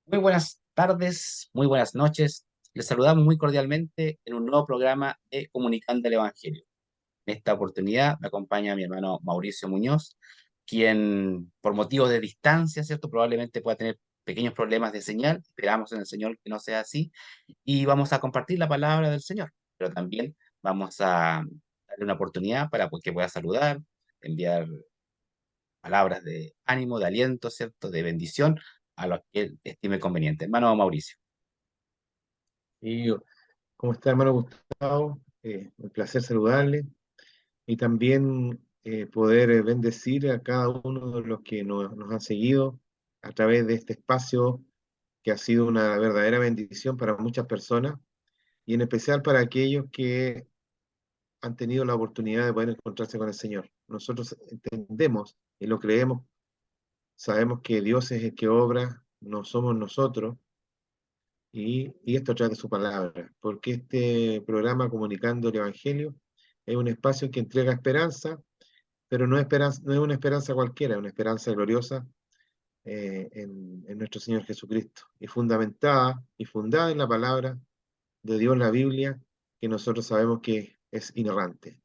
Muy buenas tardes, muy buenas noches. Les saludamos muy cordialmente en un nuevo programa de Comunicando el Evangelio. En esta oportunidad me acompaña mi hermano Mauricio Muñoz, quien por motivos de distancia, ¿cierto? Probablemente pueda tener pequeños problemas de señal. Esperamos en el Señor que no sea así. Y vamos a compartir la palabra del Señor, pero también vamos a darle una oportunidad para que pueda saludar, enviar palabras de ánimo, de aliento, ¿cierto? De bendición a los que él estime conveniente. Hermano Mauricio. Y ¿cómo está, hermano Gustavo? Un placer saludarle y también poder bendecir a cada uno de los que nos han seguido a través de este espacio que ha sido una verdadera bendición para muchas personas y en especial para aquellos que han tenido la oportunidad de poder encontrarse con el Señor. Nosotros entendemos y lo creemos, sabemos que Dios es el que obra, no somos nosotros. Y esto a través de su palabra, porque este programa Comunicando el Evangelio es un espacio que entrega esperanza, pero no es una esperanza cualquiera, es una esperanza gloriosa en nuestro Señor Jesucristo, y fundamentada y fundada en la palabra de Dios, la Biblia, que nosotros sabemos que es inerrante.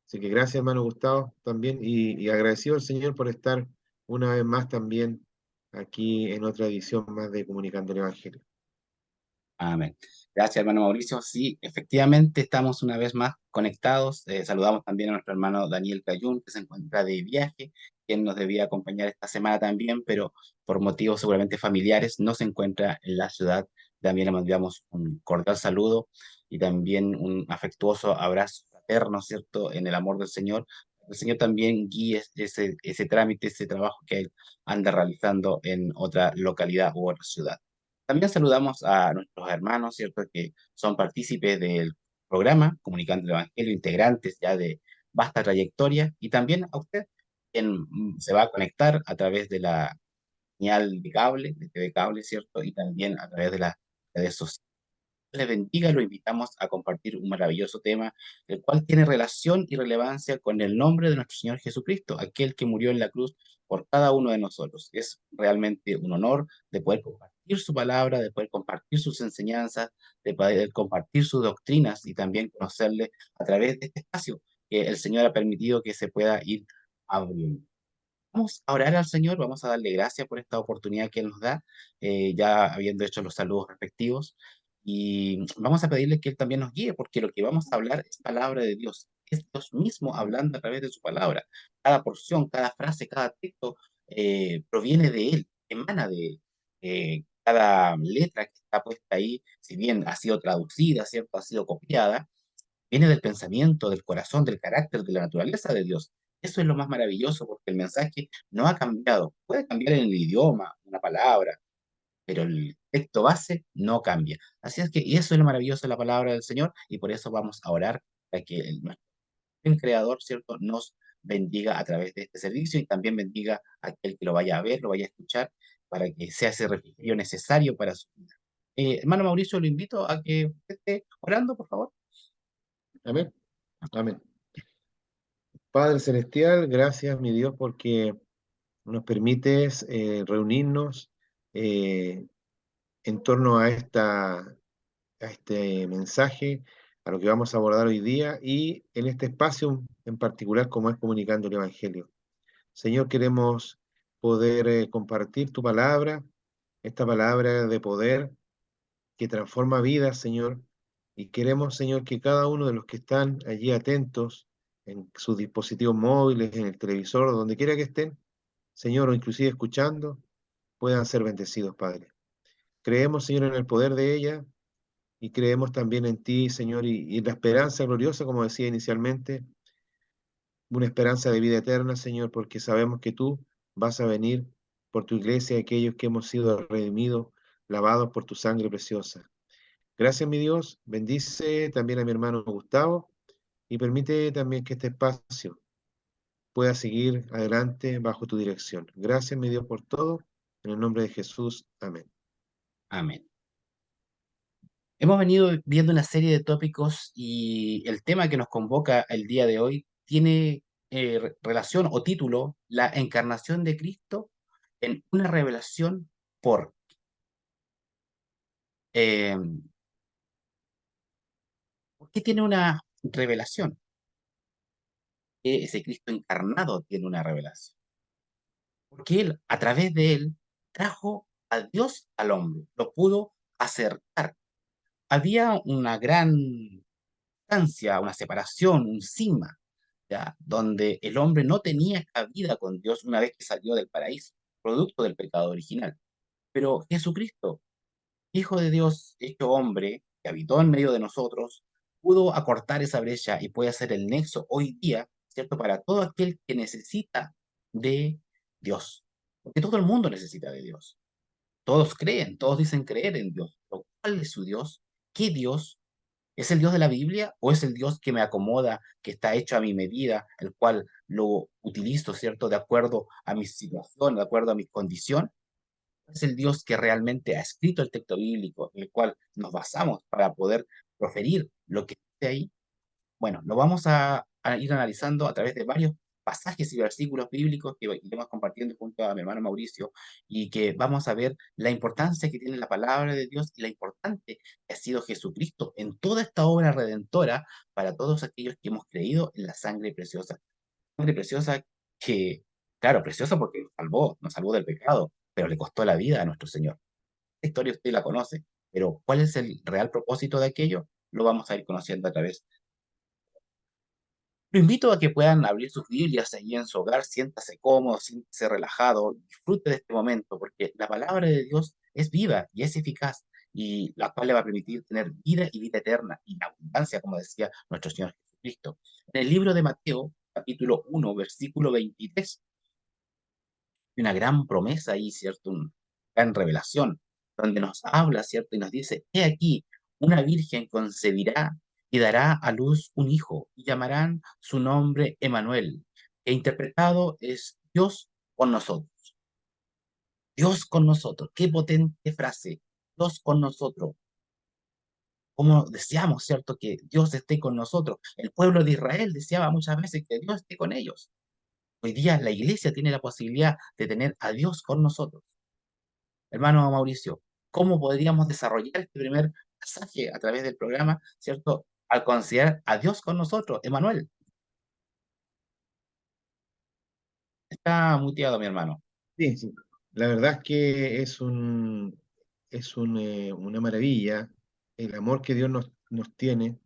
Así que gracias, hermano Gustavo, también, y agradecido al Señor por estar una vez más también aquí en otra edición más de Comunicando el Evangelio. Amén. Gracias, hermano Mauricio. Sí, efectivamente estamos una vez más conectados. Saludamos también a nuestro hermano Daniel Cayún, que se encuentra de viaje, quien nos debía acompañar esta semana también, pero por motivos seguramente familiares no se encuentra en la ciudad. También le mandamos un cordial saludo y también un afectuoso abrazo fraterno, ¿cierto?, en el amor del Señor. El Señor también guíe ese trámite, ese trabajo que él anda realizando en otra localidad u otra ciudad. También saludamos a nuestros hermanos, ¿cierto?, que son partícipes del programa Comunicando el Evangelio, integrantes ya de vasta trayectoria, y también a usted, quien se va a conectar a través de la señal de cable, de TV cable, ¿cierto?, y también a través de las redes sociales. Les bendiga, lo invitamos a compartir un maravilloso tema, el cual tiene relación y relevancia con el nombre de nuestro Señor Jesucristo, aquel que murió en la cruz por cada uno de nosotros. Es realmente un honor de poder compartir su palabra, de poder compartir sus enseñanzas, de poder compartir sus doctrinas y también conocerle a través de este espacio que el Señor ha permitido que se pueda ir abriendo. Vamos a orar al Señor, vamos a darle gracias por esta oportunidad que Él nos da, ya habiendo hecho los saludos respectivos, y vamos a pedirle que Él también nos guíe, porque lo que vamos a hablar es palabra de Dios, es Dios mismo hablando a través de su palabra. Cada porción, cada frase, cada texto proviene de Él, emana de Él. Cada letra que está puesta ahí, si bien ha sido traducida, ¿cierto? Ha sido copiada, viene del pensamiento, del corazón, del carácter, de la naturaleza de Dios. Eso es lo más maravilloso porque el mensaje no ha cambiado. Puede cambiar en el idioma, una palabra, pero el texto base no cambia. Así es que, y eso es lo maravilloso de la palabra del Señor, y por eso vamos a orar para que nuestro buen Creador, ¿cierto?, nos bendiga a través de este servicio y también bendiga a aquel que lo vaya a ver, lo vaya a escuchar, para que sea ese refrigerio necesario para su vida. Hermano Mauricio, lo invito a que usted esté orando, por favor. Amén. Amén. Padre Celestial, gracias, mi Dios, porque nos permites reunirnos eh, en torno a este mensaje, a lo que vamos a abordar hoy día y en este espacio en particular como es Comunicando el Evangelio. Señor, queremos poder compartir tu palabra, esta palabra de poder que transforma vidas, Señor, y queremos, Señor, que cada uno de los que están allí atentos en sus dispositivos móviles, en el televisor, donde quiera que estén, Señor, o inclusive escuchando, puedan ser bendecidos, Padre. Creemos, Señor, en el poder de ella y creemos también en ti, Señor, y en la esperanza gloriosa, como decía inicialmente, una esperanza de vida eterna, Señor, porque sabemos que tú vas a venir por tu iglesia, aquellos que hemos sido redimidos, lavados por tu sangre preciosa. Gracias, mi Dios. Bendice también a mi hermano Gustavo y permite también que este espacio pueda seguir adelante bajo tu dirección. Gracias, mi Dios, por todo. En el nombre de Jesús. Amén. Amén. Hemos venido viendo una serie de tópicos y el tema que nos convoca el día de hoy tiene relación o título: la encarnación de Cristo en una revelación por. Eh, ¿Por qué tiene una revelación? Ese Cristo encarnado tiene una revelación. Porque Él, a través de Él, trajo a Dios al hombre, lo pudo acercar. Había una gran distancia, una separación, un cisma, ¿ya? Donde el hombre no tenía cabida con Dios una vez que salió del paraíso, producto del pecado original. Pero Jesucristo, Hijo de Dios, hecho hombre, que habitó en medio de nosotros, pudo acortar esa brecha y puede ser el nexo hoy día, ¿cierto? Para todo aquel que necesita de Dios. Porque todo el mundo necesita de Dios. Todos creen, todos dicen creer en Dios. Pero ¿cuál es su Dios? ¿Qué Dios? ¿Es el Dios de la Biblia o es el Dios que me acomoda, que está hecho a mi medida, el cual lo utilizo, ¿cierto? De acuerdo a mi situación, de acuerdo a mi condición? Es el Dios que realmente ha escrito el texto bíblico, en el cual nos basamos para poder proferir lo que esté ahí. Bueno, lo vamos a ir analizando a través de varios pasajes y versículos bíblicos que iremos compartiendo junto a mi hermano Mauricio y que vamos a ver la importancia que tiene la palabra de Dios y la importante que ha sido Jesucristo en toda esta obra redentora para todos aquellos que hemos creído en la sangre preciosa. Sangre preciosa que, claro, preciosa porque nos salvó del pecado, pero le costó la vida a nuestro Señor. Esta historia usted la conoce, pero ¿cuál es el real propósito de aquello? Lo vamos a ir conociendo a través. Lo invito a que puedan abrir sus Biblias allí en su hogar, siéntase cómodo, siéntase relajado, disfrute de este momento, porque la palabra de Dios es viva y es eficaz, y la cual le va a permitir tener vida y vida eterna, y la abundancia, como decía nuestro Señor Jesucristo. En el libro de Mateo, capítulo 1, versículo 23, una gran promesa ahí, ¿cierto? Una gran revelación, donde nos habla, ¿cierto? Y nos dice, he aquí, una virgen concebirá y dará a luz un hijo, y llamarán su nombre Emanuel, que interpretado es Dios con nosotros. Dios con nosotros. Qué potente frase. Dios con nosotros. Como deseamos, ¿cierto? Que Dios esté con nosotros. El pueblo de Israel deseaba muchas veces que Dios esté con ellos. Hoy día la iglesia tiene la posibilidad de tener a Dios con nosotros. Hermano Mauricio, ¿cómo podríamos desarrollar este primer pasaje a través del programa, ¿cierto? Al considerar a Dios con nosotros, Emanuel. Está muteado, mi hermano. Sí, sí. La verdad es que una maravilla el amor que Dios nos tiene.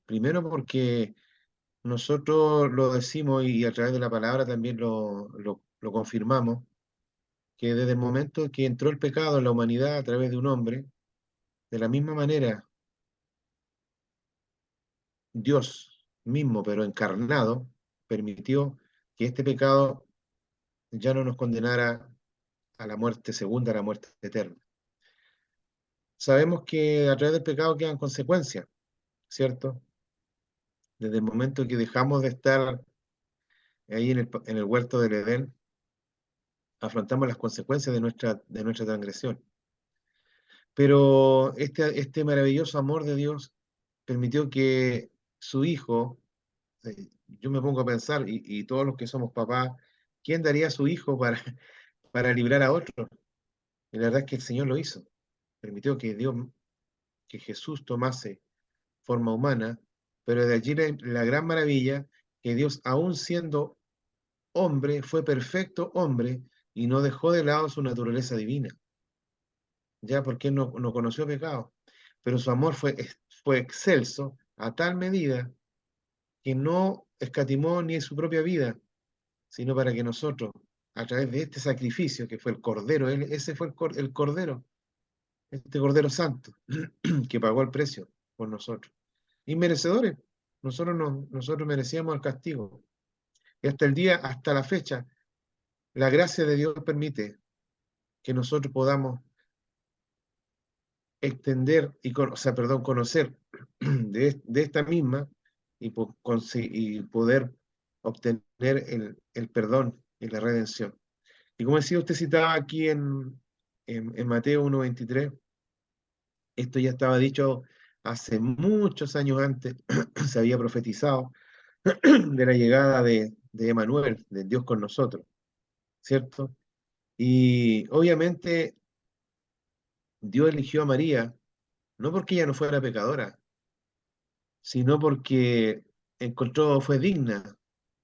Primero porque nosotros lo decimos y a través de la palabra también lo confirmamos, que desde el momento que entró el pecado en la humanidad a través de un hombre, de la misma manera, Dios mismo, pero encarnado, permitió que este pecado ya no nos condenara a la muerte segunda, a la muerte eterna. Sabemos que a través del pecado quedan consecuencias, ¿cierto? Desde el momento que dejamos de estar ahí en el huerto del Edén, afrontamos las consecuencias de nuestra transgresión. Pero este maravilloso amor de Dios permitió que su Hijo, yo me pongo a pensar, y todos los que somos papás, ¿quién daría a su hijo para librar a otro? Y la verdad es que el Señor lo hizo. Permitió que Jesús tomase forma humana, pero de allí la gran maravilla, que Dios, aún siendo hombre, fue perfecto hombre y no dejó de lado su naturaleza divina, ya porque él no conoció pecado, pero su amor fue excelso a tal medida que no escatimó ni su propia vida, sino para que nosotros, a través de este sacrificio que fue el Cordero, ese fue el Cordero, este Cordero Santo, que pagó el precio por nosotros. Inmerecedores, nosotros merecíamos el castigo. Y hasta la fecha, la gracia de Dios permite que nosotros podamos extender o sea, perdón, conocer de esta misma y poder obtener el perdón y la redención. Y como decía, usted citaba aquí en Mateo 1:23, esto ya estaba dicho hace muchos años antes, se había profetizado de la llegada de Emanuel, de Dios con nosotros, ¿cierto? Y obviamente Dios eligió a María, no porque ella no fuera pecadora, sino porque fue digna,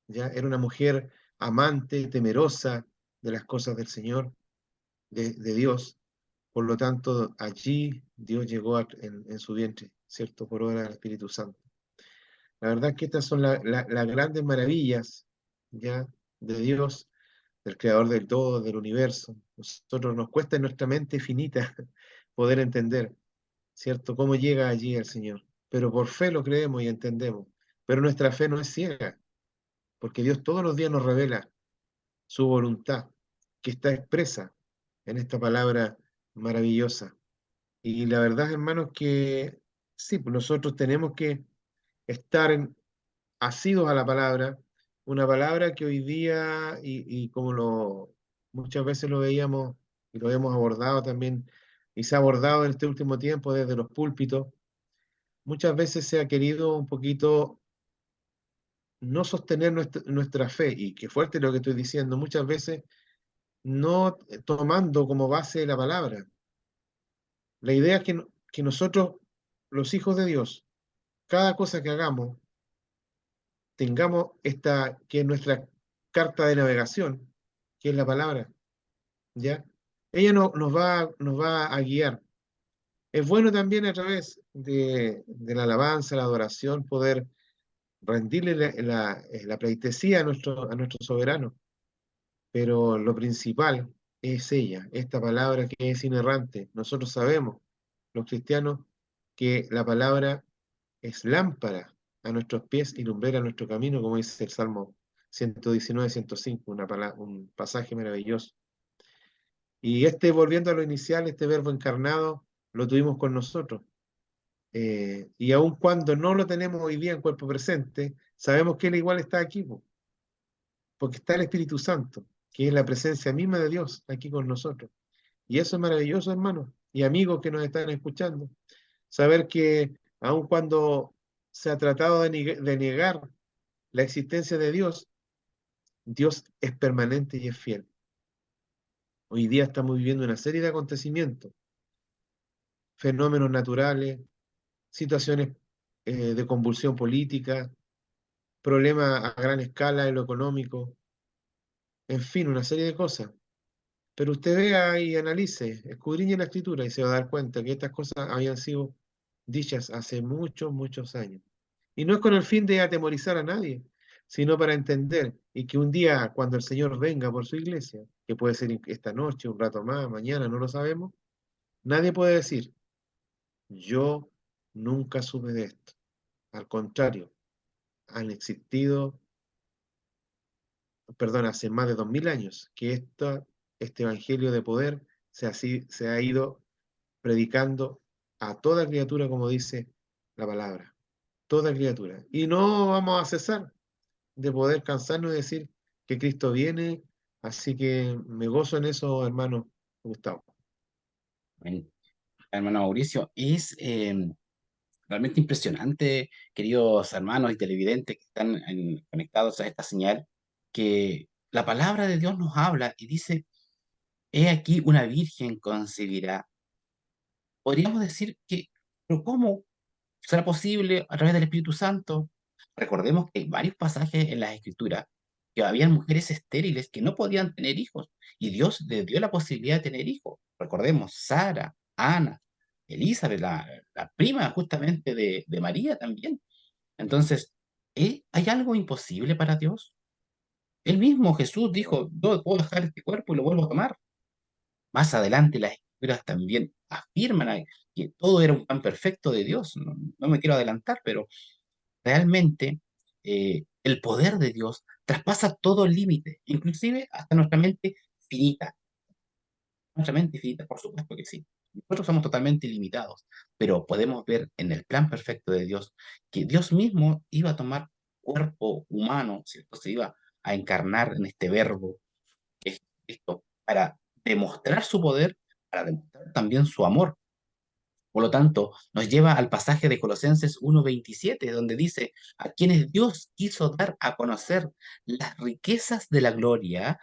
¿ya? Era una mujer amante, temerosa de las cosas del Señor, de Dios. Por lo tanto, allí Dios llegó en su vientre, ¿cierto? Por obra del Espíritu Santo. La verdad es que estas son las grandes maravillas, ¿ya? De Dios, del Creador del todo, del universo. Nosotros nos cuesta en nuestra mente finita poder entender, ¿cierto? Cómo llega allí el Señor. Pero por fe lo creemos y entendemos. Pero nuestra fe no es ciega, porque Dios todos los días nos revela su voluntad, que está expresa en esta palabra maravillosa. Y la verdad, hermanos, que sí, pues nosotros tenemos que estar asidos a la palabra, una palabra que hoy día, y como muchas veces lo veíamos y lo hemos abordado también, y se ha abordado en este último tiempo desde los púlpitos, muchas veces se ha querido un poquito no sostener nuestra fe, y qué fuerte lo que estoy diciendo, muchas veces no tomando como base la palabra. La idea es que nosotros, los hijos de Dios, cada cosa que hagamos, tengamos que es nuestra carta de navegación, que es la palabra, ¿ya? Ella nos va a guiar. Es bueno también a través de la alabanza, la adoración, poder rendirle la pleitesía a nuestro soberano, pero lo principal es ella, esta palabra que es inerrante. Nosotros sabemos, los cristianos, que la palabra es lámpara a nuestros pies y lumbrera nuestro camino, como dice el Salmo 119, 105, un pasaje maravilloso. Y volviendo a lo inicial, este verbo encarnado lo tuvimos con nosotros. Y aun cuando no lo tenemos hoy día en cuerpo presente, sabemos que Él igual está aquí, po, porque está el Espíritu Santo, que es la presencia misma de Dios aquí con nosotros. Y eso es maravilloso, hermanos, y amigos que nos están escuchando, saber que aun cuando se ha tratado de negar la existencia de Dios, Dios es permanente y es fiel. Hoy día estamos viviendo una serie de acontecimientos, fenómenos naturales, situaciones de convulsión política, problemas a gran escala en lo económico, en fin, una serie de cosas. Pero usted vea y analice, escudriñe la escritura y se va a dar cuenta que estas cosas habían sido dichas hace muchos, muchos años. Y no es con el fin de atemorizar a nadie, sino para entender y que un día, cuando el Señor venga por su iglesia, que puede ser esta noche, un rato más, mañana, no lo sabemos, nadie puede decir, yo nunca supe de esto. Al contrario, han existido, perdón, hace más de 2000 años que este evangelio de poder se ha ido predicando a toda criatura, como dice la palabra, toda criatura. Y no vamos a cesar de poder cansarnos de decir que Cristo viene, así que me gozo en eso, hermano Gustavo. Amén. Hermano Mauricio, es realmente impresionante, queridos hermanos y televidentes que están conectados a esta señal, que la palabra de Dios nos habla y dice, he aquí una virgen concebirá. Podríamos decir que, pero ¿cómo será posible a través del Espíritu Santo? Recordemos que hay varios pasajes en las Escrituras que habían mujeres estériles que no podían tener hijos y Dios les dio la posibilidad de tener hijos. Recordemos Sara, Ana, Elizabeth, la prima justamente de María también. Entonces, ¿hay algo imposible para Dios? Él mismo, Jesús, dijo, yo puedo dejar este cuerpo y lo vuelvo a tomar. Más adelante las escrituras también afirman que todo era un plan perfecto de Dios. No, no me quiero adelantar, pero realmente el poder de Dios traspasa todo límite, inclusive hasta nuestra mente finita. Nuestra mente finita, por supuesto que sí. Nosotros somos totalmente limitados, pero podemos ver en el plan perfecto de Dios que Dios mismo iba a tomar cuerpo humano, ¿cierto? Se iba a encarnar en este verbo que es Cristo para demostrar su poder, para demostrar también su amor. Por lo tanto, nos lleva al pasaje de Colosenses 1:27, donde dice, a quienes Dios quiso dar a conocer las riquezas de la gloria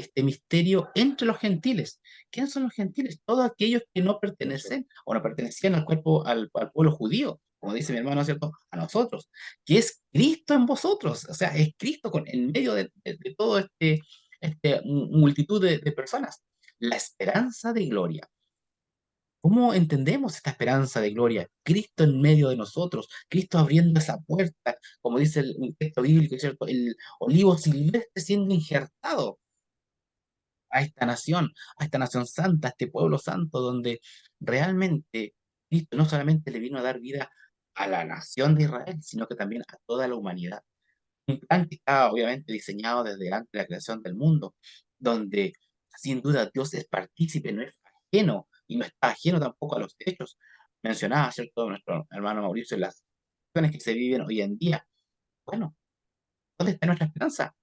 este misterio entre los gentiles. ¿Quiénes son los gentiles? Todos aquellos que no Eso, pertenecen o no pertenecían al cuerpo, al pueblo judío, como dice mi hermano, ¿no es cierto? A nosotros, que es Cristo en vosotros, o sea, es Cristo en medio de todo multitud de personas. La esperanza de gloria. ¿Cómo entendemos esta esperanza de gloria? Cristo en medio de nosotros, Cristo abriendo esa puerta, como dice un texto bíblico, ¿cierto? El olivo silvestre siendo injertado a esta nación santa, a este pueblo santo, donde realmente Cristo no solamente le vino a dar vida a la nación de Israel, sino que también a toda la humanidad. Un plan que estaba obviamente diseñado desde antes de la creación del mundo, donde sin duda Dios es partícipe, no es ajeno, y no está ajeno tampoco a los hechos. Mencionaba, ¿cierto?, nuestro hermano Mauricio, las situaciones que se viven hoy en día. Bueno, ¿dónde está nuestra esperanza?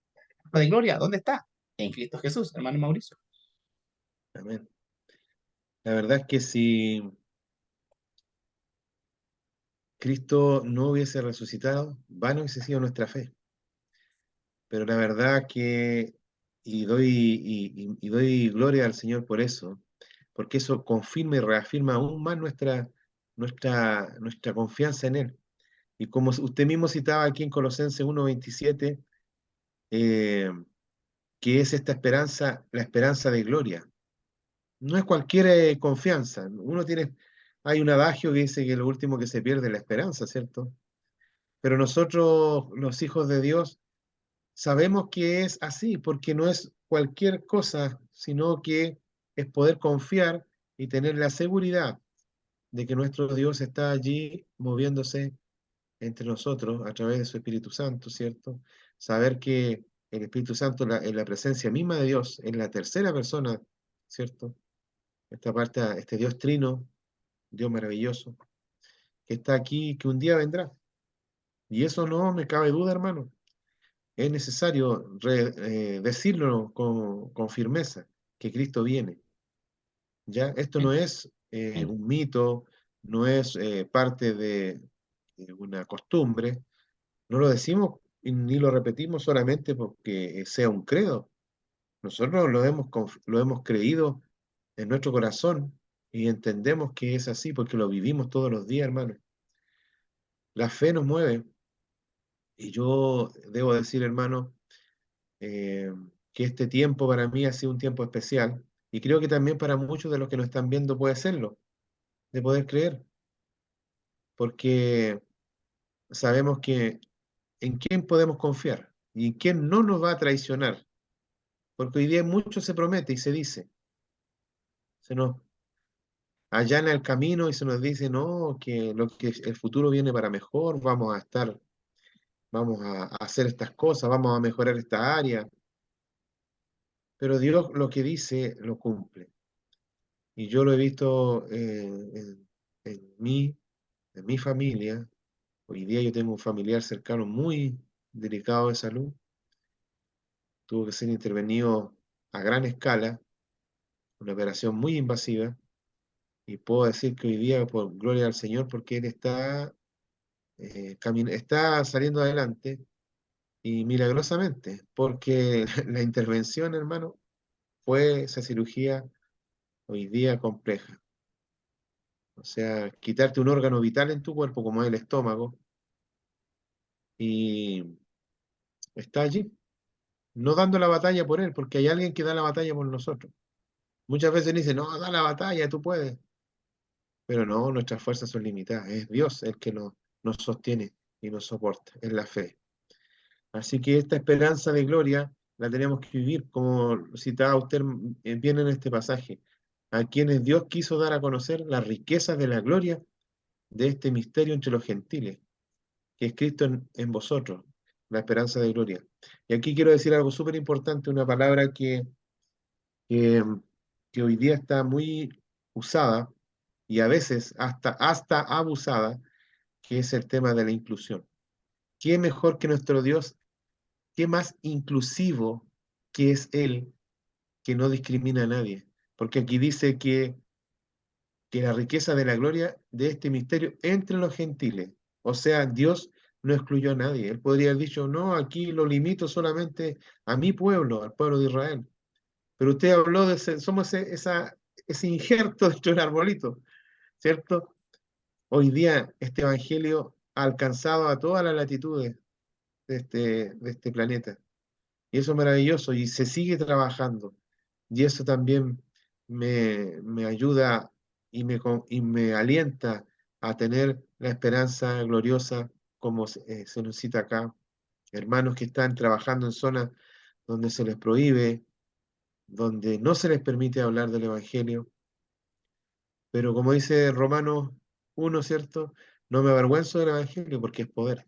¿La de gloria? ¿Dónde está? En Cristo Jesús, hermano Mauricio. amén. La verdad es que si Cristo no hubiese resucitado, vano hubiese sido nuestra fe. Pero la verdad que, y doy gloria al Señor por eso, porque eso confirma y reafirma aún más nuestra confianza en Él. Y como usted mismo citaba aquí en Colosenses 1:27, eh, que es esta esperanza, la esperanza de gloria. No es cualquier confianza. Hay un adagio que dice que lo último que se pierde es la esperanza, ¿cierto? Pero nosotros, los hijos de Dios, sabemos que es así, porque no es cualquier cosa, sino que es poder confiar y tener la seguridad de que nuestro Dios está allí moviéndose entre nosotros a través de su Espíritu Santo, ¿cierto? Saber que el Espíritu Santo, en la presencia misma de Dios, en la tercera persona, ¿cierto? Esta parte, este Dios trino, Dios maravilloso, que está aquí y que un día vendrá. Y eso no me cabe duda, hermano. Es necesario decirlo con firmeza, que Cristo viene. ¿Ya? Esto no es Amén. un mito, no es parte de una costumbre. No lo decimos y ni lo repetimos solamente porque sea un credo. Nosotros lo hemos creído en nuestro corazón y entendemos que es así porque lo vivimos todos los días, hermano. La fe nos mueve y yo debo decir, hermano, eh, que este tiempo para mí ha sido un tiempo especial y creo que también para muchos de los que nos están viendo puede serlo, de poder creer, porque sabemos que en quién podemos confiar y en quién no nos va a traicionar, porque hoy día mucho se promete y se dice, se nos allana el camino y se nos dice, no, que el futuro viene para mejor, vamos a hacer estas cosas, vamos a mejorar esta área, pero Dios lo que dice lo cumple. Y yo lo he visto en en mi familia. Hoy día yo tengo un familiar cercano muy delicado de salud. Tuvo que ser intervenido a gran escala, una operación muy invasiva. Y puedo decir que hoy día, por gloria al Señor, porque Él está saliendo adelante y milagrosamente, porque la intervención, hermano, fue esa cirugía hoy día compleja. O sea, quitarte un órgano vital en tu cuerpo, como es el estómago, y está allí, no dando la batalla por él, porque hay alguien que da la batalla por nosotros. Muchas veces dicen, no, da la batalla, tú puedes. Pero no, nuestras fuerzas son limitadas. Es Dios el que nos sostiene y nos soporta en la fe. Así que esta esperanza de gloria la tenemos que vivir, como citaba usted bien en este pasaje, a quienes Dios quiso dar a conocer las riquezas de la gloria de este misterio entre los gentiles, que es Cristo en vosotros, la esperanza de gloria. Y aquí quiero decir algo súper importante, una palabra que, que hoy día está muy usada y a veces hasta abusada, que es el tema de la inclusión. ¿Qué mejor que nuestro Dios? ¿Qué más inclusivo que es Él, que no discrimina a nadie? Porque aquí dice que la riqueza de la gloria de este misterio entre los gentiles. O sea, Dios no excluyó a nadie. Él podría haber dicho, no, aquí lo limito solamente a mi pueblo, al pueblo de Israel. Pero usted habló de somos ese injerto dentro del arbolito, ¿cierto? Hoy día este evangelio ha alcanzado a todas las latitudes de este planeta. Y eso es maravilloso y se sigue trabajando. Y eso también me ayuda y me alienta a tener la esperanza gloriosa como se nos cita acá. Hermanos que están trabajando en zonas donde se les prohíbe, donde no se les permite hablar del Evangelio, pero como dice Romanos 1, ¿cierto? No me avergüenzo del Evangelio porque es poder.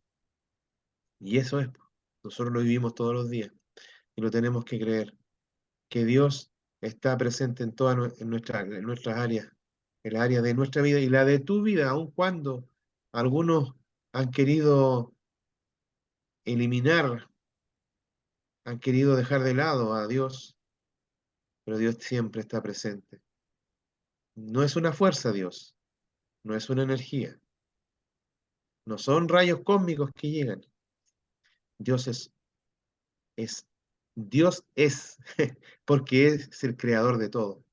Y eso es, nosotros lo vivimos todos los días y lo tenemos que creer, que Dios está presente en todas en nuestras áreas, en la área de nuestra vida y la de tu vida, aun cuando algunos han querido eliminar, han querido dejar de lado a Dios, pero Dios siempre está presente. No es una fuerza Dios, no es una energía, no son rayos cósmicos que llegan. Dios es, Dios es, porque es el creador de todo,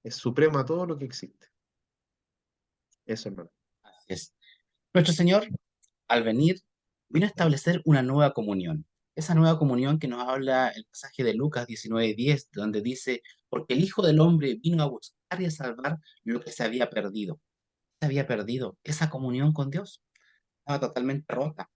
es supremo a todo lo que existe. Eso, hermano. Así es. Nuestro Señor, al venir, vino a establecer una nueva comunión. Esa nueva comunión que nos habla el pasaje de Lucas 19:10, donde dice, porque el Hijo del Hombre vino a buscar y a salvar lo que se había perdido. Se había perdido esa comunión con Dios. Estaba totalmente rota.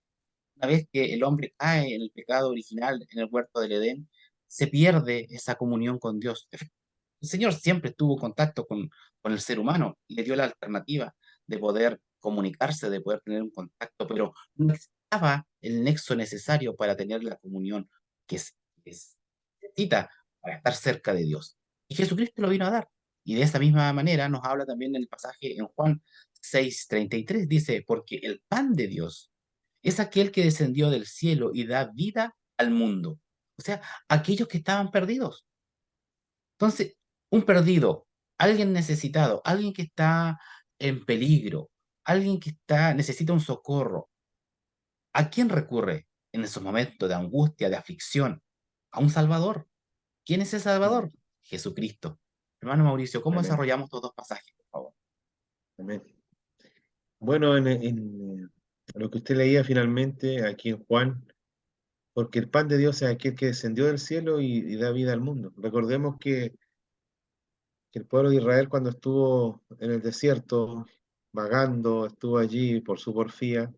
Una vez que el hombre cae en el pecado original en el huerto del Edén, se pierde esa comunión con Dios. El Señor siempre tuvo contacto con el ser humano, le dio la alternativa de poder comunicarse, de poder tener un contacto, pero no estaba el nexo necesario para tener la comunión que necesita para estar cerca de Dios. Y Jesucristo lo vino a dar. Y de esa misma manera nos habla también en el pasaje en Juan 6:33, dice, porque el pan de Dios es aquel que descendió del cielo y da vida al mundo. O sea, aquellos que estaban perdidos. Entonces, un perdido, alguien necesitado, alguien que está en peligro, alguien que necesita un socorro, ¿a quién recurre en esos momentos de angustia, de aflicción? A un Salvador. ¿Quién es el Mm. Salvador? Jesucristo. Hermano Mauricio, ¿cómo Amén. desarrollamos estos dos pasajes, por favor? Amén. Bueno, lo que usted leía finalmente aquí en Juan, porque el pan de Dios es aquel que descendió del cielo y da vida al mundo. Recordemos que el pueblo de Israel cuando estuvo en el desierto, vagando, estuvo allí por su porfía,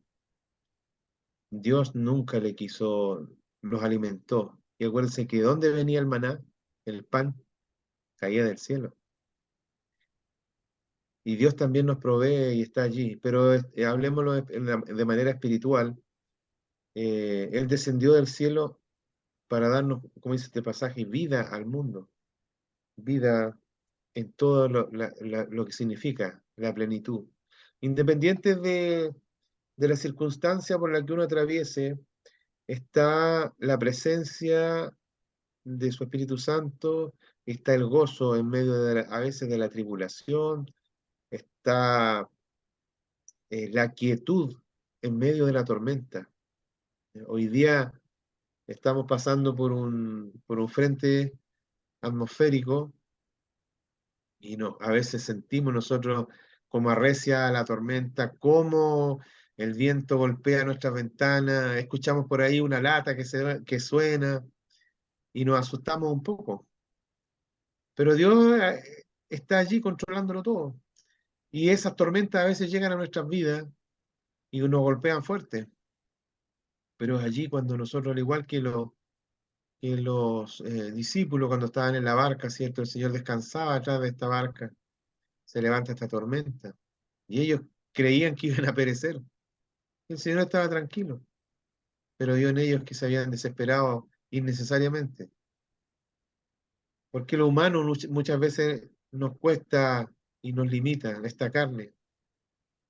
Dios nunca le quiso, los alimentó. Y acuérdense que ¿dónde venía el maná? El pan caía del cielo. Y Dios también nos provee y está allí. Pero hablemoslo de manera espiritual. Él descendió del cielo para darnos, como dice este pasaje, vida al mundo, vida en todo lo que significa la plenitud. Independiente de la circunstancia por la que uno atraviese, está la presencia de su Espíritu Santo, está el gozo en medio a veces de la tribulación, está la quietud en medio de la tormenta. Hoy día estamos pasando por un frente atmosférico y no, a veces sentimos nosotros como arrecia la tormenta, cómo el viento golpea nuestras ventanas, escuchamos por ahí una lata que suena y nos asustamos un poco. Pero Dios está allí controlándolo todo. Y esas tormentas a veces llegan a nuestras vidas y nos golpean fuerte. Pero es allí cuando nosotros, al igual que los discípulos, cuando estaban en la barca, ¿cierto? El Señor descansaba atrás de esta barca, se levanta esta tormenta. Y ellos creían que iban a perecer. El Señor estaba tranquilo, pero vio en ellos que se habían desesperado innecesariamente. Porque lo humano muchas veces nos cuesta y nos limita esta carne,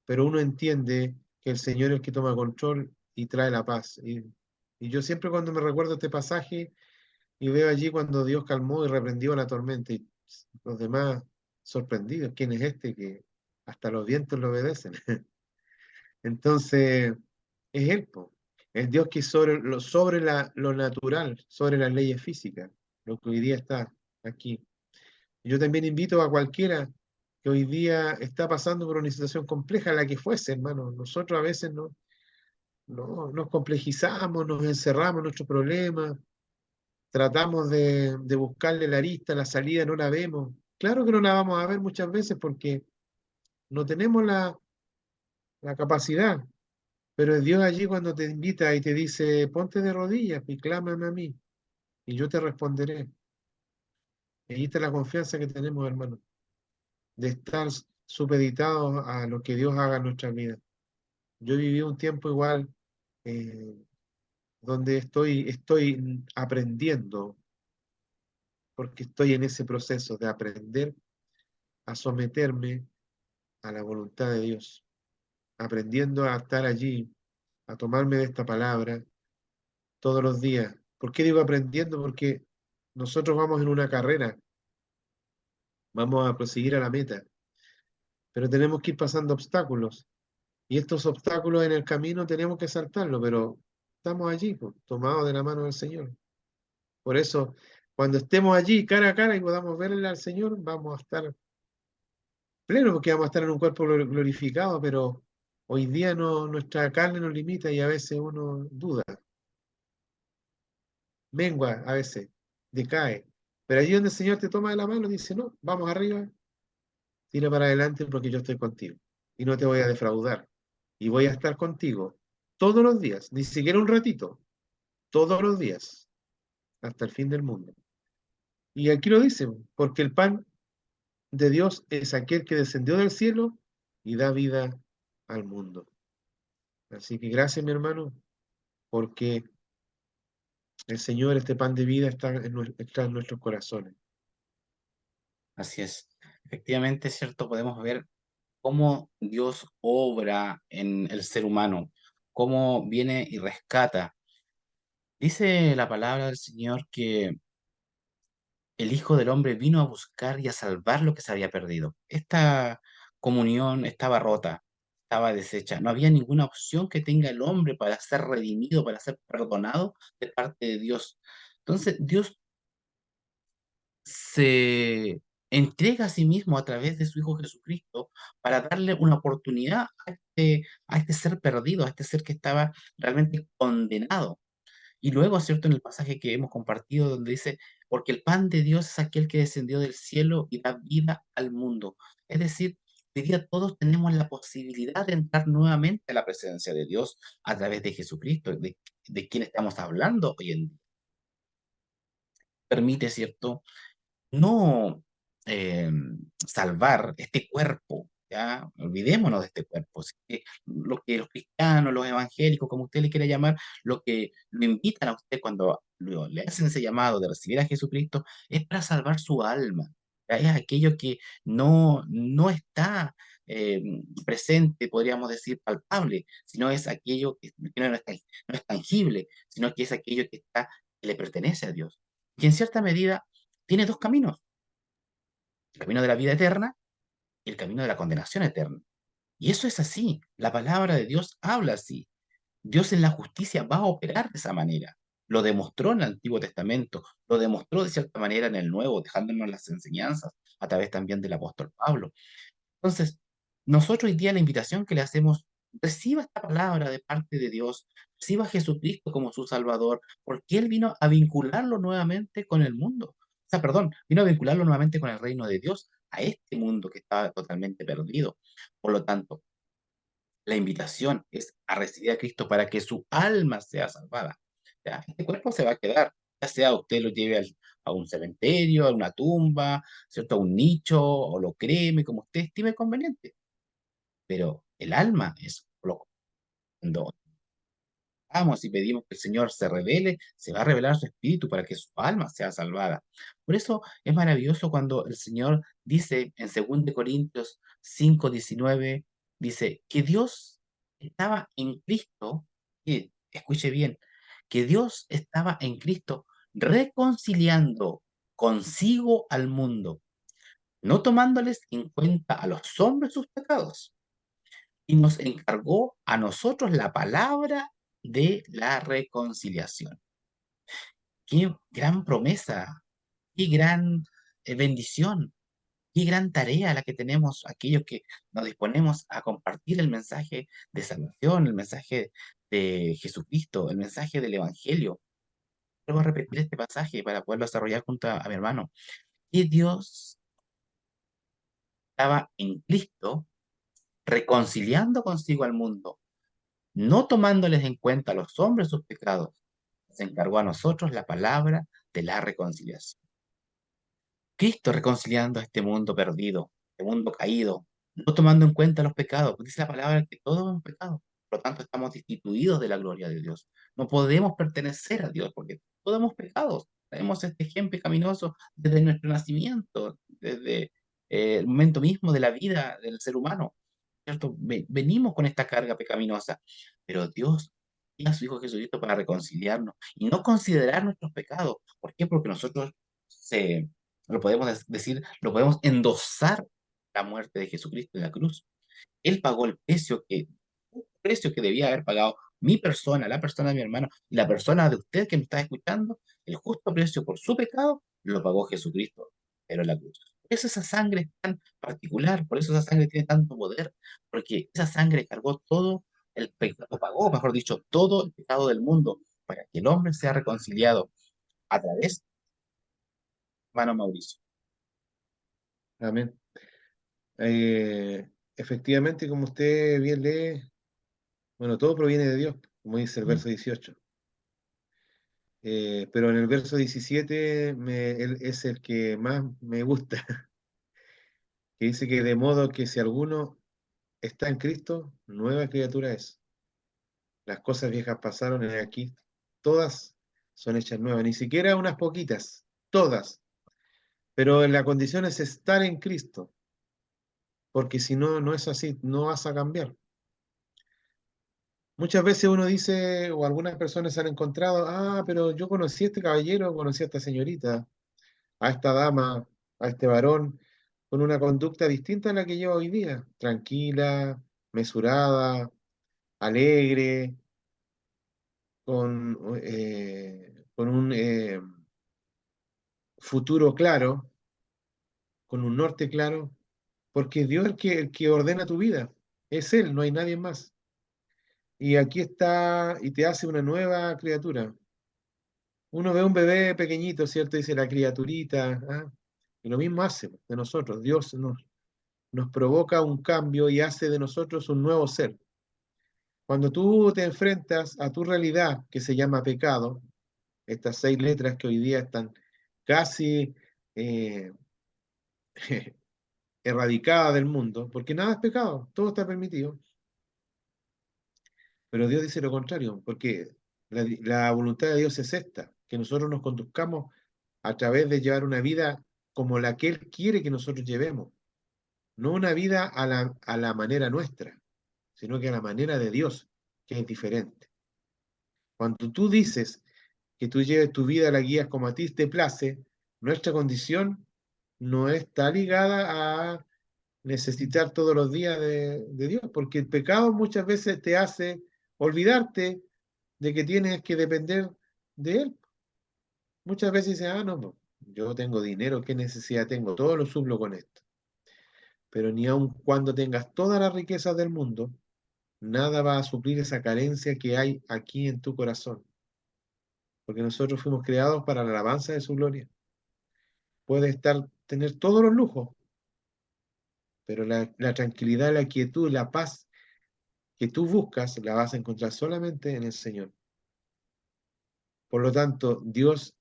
pero uno entiende que el Señor es el que toma control y trae la paz. Y yo siempre cuando me recuerdo este pasaje y veo allí cuando Dios calmó y reprendió la tormenta y los demás sorprendidos, ¿quién es este que hasta los vientos le obedecen? Entonces, es Él, po. Es Dios que sobre lo natural, sobre las leyes físicas, lo que hoy día está. aquí. Yo también invito a cualquiera que hoy día está pasando por una situación compleja, la que fuese, hermano. Nosotros a veces nos complejizamos, nos encerramos en nuestros problemas, tratamos de buscarle la arista, la salida, no la vemos. Claro que no la vamos a ver muchas veces porque no tenemos la capacidad, pero es Dios allí cuando te invita y te dice, ponte de rodillas y clámame a mí, y yo te responderé. Y ahí está la confianza que tenemos, hermano, de estar supeditados a lo que Dios haga en nuestra vida. Yo viví un tiempo igual eh, donde estoy aprendiendo, porque estoy en ese proceso de aprender a someterme a la voluntad de Dios, aprendiendo a estar allí, a tomarme de esta palabra todos los días. ¿Por qué digo aprendiendo? Porque nosotros vamos en una carrera, vamos a proseguir a la meta, pero tenemos que ir pasando obstáculos. Y estos obstáculos en el camino tenemos que saltarlos, pero estamos allí, pues, tomados de la mano del Señor. Por eso, cuando estemos allí cara a cara y podamos verle al Señor, vamos a estar plenos, porque vamos a estar en un cuerpo glorificado, pero hoy día no, nuestra carne nos limita y a veces uno duda, mengua a veces, decae. Pero allí donde el Señor te toma de la mano, dice, no, vamos arriba, tira para adelante porque yo estoy contigo y no te voy a defraudar. Y voy a estar contigo todos los días, ni siquiera un ratito, todos los días, hasta el fin del mundo. Y aquí lo dice, porque el pan de Dios es aquel que descendió del cielo y da vida al mundo. Así que gracias, mi hermano, porque el Señor, este pan de vida, está en nuestros corazones. Así es. Efectivamente, es cierto, podemos ver cómo Dios obra en el ser humano, cómo viene y rescata. Dice la palabra del Señor que el Hijo del Hombre vino a buscar y a salvar lo que se había perdido. Esta comunión estaba rota, estaba deshecha. No había ninguna opción que tenga el hombre para ser redimido, para ser perdonado de parte de Dios. Entonces, Dios se entrega a sí mismo a través de su Hijo Jesucristo para darle una oportunidad a este ser perdido, a este ser que estaba realmente condenado. Y luego, ¿cierto? En el pasaje que hemos compartido, donde dice, porque el pan de Dios es aquel que descendió del cielo y da vida al mundo. Es decir, hoy día todos tenemos la posibilidad de entrar nuevamente a la presencia de Dios a través de Jesucristo, de quien estamos hablando hoy en día. Permite, ¿cierto? No salvar este cuerpo, ¿ya? Olvidémonos de este cuerpo. Así lo que los cristianos, los evangélicos, como usted le quiera llamar, lo que lo invitan a usted cuando le hacen ese llamado de recibir a Jesucristo, es para salvar su alma. ¿Ya? Es aquello que no está eh, presente, podríamos decir, palpable, sino es aquello que no es tangible, sino que es aquello que le pertenece a Dios. Y en cierta medida tiene dos caminos: el camino de la vida eterna y el camino de la condenación eterna. Y eso es así. La palabra de Dios habla así. Dios en la justicia va a operar de esa manera. Lo demostró en el Antiguo Testamento, lo demostró de cierta manera en el Nuevo, dejándonos las enseñanzas a través también del apóstol Pablo. Entonces, nosotros hoy día la invitación que le hacemos, reciba esta palabra de parte de Dios, reciba a Jesucristo como su Salvador, porque Él vino a vincularlo nuevamente con el mundo. O sea, perdón, vino a vincularlo nuevamente con el reino de Dios, a este mundo que estaba totalmente perdido. Por lo tanto, la invitación es a recibir a Cristo para que su alma sea salvada. ¿Ya? Este cuerpo se va a quedar, ya sea usted lo lleve a un cementerio, a una tumba, ¿cierto? A un nicho, o lo creme, como usted estime conveniente. Pero el alma es lo cuando oramos y pedimos que el Señor se revele, se va a revelar su espíritu para que su alma sea salvada. Por eso es maravilloso cuando el Señor dice en 2 Corintios 5:19, dice que Dios estaba en Cristo, y escuche bien, que Dios estaba en Cristo reconciliando consigo al mundo, no tomándoles en cuenta a los hombres sus pecados, y nos encargó a nosotros la palabra de la reconciliación. Qué gran promesa, qué gran bendición, qué gran tarea la que tenemos aquellos que nos disponemos a compartir el mensaje de salvación, el mensaje de Jesucristo, el mensaje del Evangelio. Vuelvo a repetir este pasaje para poderlo desarrollar junto a mi hermano. Que Dios estaba en Cristo reconciliando consigo al mundo, no tomándoles en cuenta a los hombres sus pecados, se encargó a nosotros la palabra de la reconciliación. Cristo reconciliando a este mundo perdido, este mundo caído, no tomando en cuenta los pecados, porque dice la palabra que todos hemos pecado. Por lo tanto, estamos destituidos de la gloria de Dios. No podemos pertenecer a Dios porque todos hemos pecado. Tenemos este gen pecaminoso desde nuestro nacimiento, desde el momento mismo de la vida del ser humano. ¿Cierto? Venimos con esta carga pecaminosa, pero Dios envía a su Hijo Jesucristo para reconciliarnos y no considerar nuestros pecados. ¿Por qué? Porque nosotros lo podemos decir, lo podemos endosar la muerte de Jesucristo en la cruz. Él pagó un precio que debía haber pagado mi persona, la persona de mi hermano y la persona de usted que me está escuchando. El justo precio por su pecado lo pagó Jesucristo, pero en la cruz. Por eso esa sangre es tan particular, por eso esa sangre tiene tanto poder, porque esa sangre cargó todo el pecado, pagó, mejor dicho, todo el pecado del mundo, para que el hombre sea reconciliado a través de hermano Mauricio. Amén. Efectivamente, como usted bien lee, bueno, todo proviene de Dios, como dice el Mm. verso 18. Pero en el verso 17 él es el que más me gusta, que dice que de modo que si alguno está en Cristo, nueva criatura es. Las cosas viejas pasaron, y aquí todas son hechas nuevas, ni siquiera unas poquitas, todas. Pero la condición es estar en Cristo, porque si no, no es así, no vas a cambiar. Muchas veces uno dice, o algunas personas han encontrado, pero yo conocí a este caballero, conocí a esta señorita, a esta dama, a este varón, con una conducta distinta a la que lleva hoy día, tranquila, mesurada, alegre, con un futuro claro, con un norte claro, porque Dios es el que ordena tu vida, es Él, no hay nadie más. Y aquí está, y te hace una nueva criatura. Uno ve un bebé pequeñito, ¿cierto? Dice la criaturita, ¿ah? Y lo mismo hace de nosotros. Dios nos provoca un cambio y hace de nosotros un nuevo ser. Cuando tú te enfrentas a tu realidad, que se llama pecado, estas 6 letras que hoy día están casi eh, erradicadas del mundo, porque nada es pecado, todo está permitido, pero Dios dice lo contrario, porque la voluntad de Dios es esta, que nosotros nos conduzcamos a través de llevar una vida como la que Él quiere que nosotros llevemos, no una vida a la manera nuestra, sino que a la manera de Dios, que es diferente. Cuando tú dices que tú lleves tu vida, la guías como a ti te place, nuestra condición no está ligada a necesitar todos los días de Dios, porque el pecado muchas veces te hace olvidarte de que tienes que depender de Él. Muchas veces dices, no, no, yo tengo dinero, ¿qué necesidad tengo? Todo lo suplo con esto. Pero ni aun cuando tengas todas las riquezas del mundo, nada va a suplir esa carencia que hay aquí en tu corazón, porque nosotros fuimos creados para la alabanza de su gloria. Puedes tener todos los lujos, pero la tranquilidad, la quietud, la paz que tú buscas, la vas a encontrar solamente en el Señor. Por lo tanto, Dios,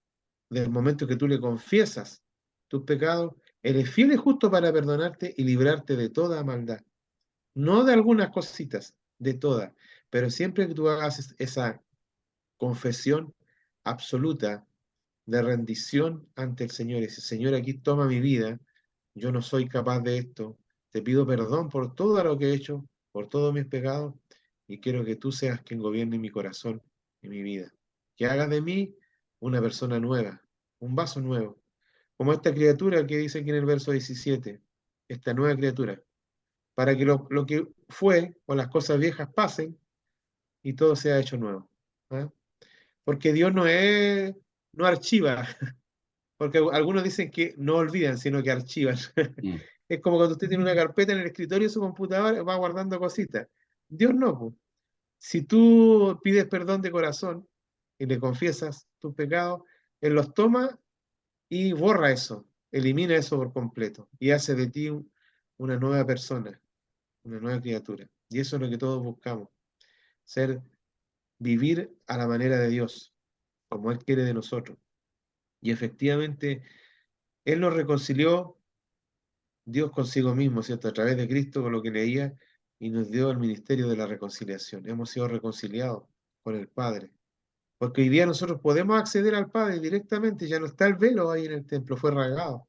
desde el momento que tú le confiesas tus pecados, Él es fiel y justo para perdonarte y librarte de toda maldad. No de algunas cositas, de todas. Pero siempre que tú hagas esa confesión absoluta de rendición ante el Señor, y dices, Señor, aquí toma mi vida, yo no soy capaz de esto, te pido perdón por todo lo que he hecho, por todos mis pecados, y quiero que tú seas quien gobierne mi corazón y mi vida. Que hagas de mí una persona nueva, un vaso nuevo, como esta criatura que dice aquí en el verso 17, esta nueva criatura, para que lo que fue o las cosas viejas pasen y todo sea hecho nuevo. ¿Ah? Porque Dios no archiva, porque algunos dicen que no olvidan, sino que archivan. Mm. Es como cuando usted tiene una carpeta en el escritorio de su computador, va guardando cositas. Dios no, po. Si tú pides perdón de corazón y le confiesas tus pecados, Él los toma y borra eso, elimina eso por completo y hace de ti una nueva persona, una nueva criatura. Y eso es lo que todos buscamos, ser, vivir a la manera de Dios, como Él quiere de nosotros. Y efectivamente, Él nos reconcilió, Dios consigo mismo, ¿cierto? A través de Cristo, con lo que leía, y nos dio el ministerio de la reconciliación. Hemos sido reconciliados con el Padre. Porque hoy día nosotros podemos acceder al Padre directamente, ya no está el velo ahí en el templo, fue rasgado,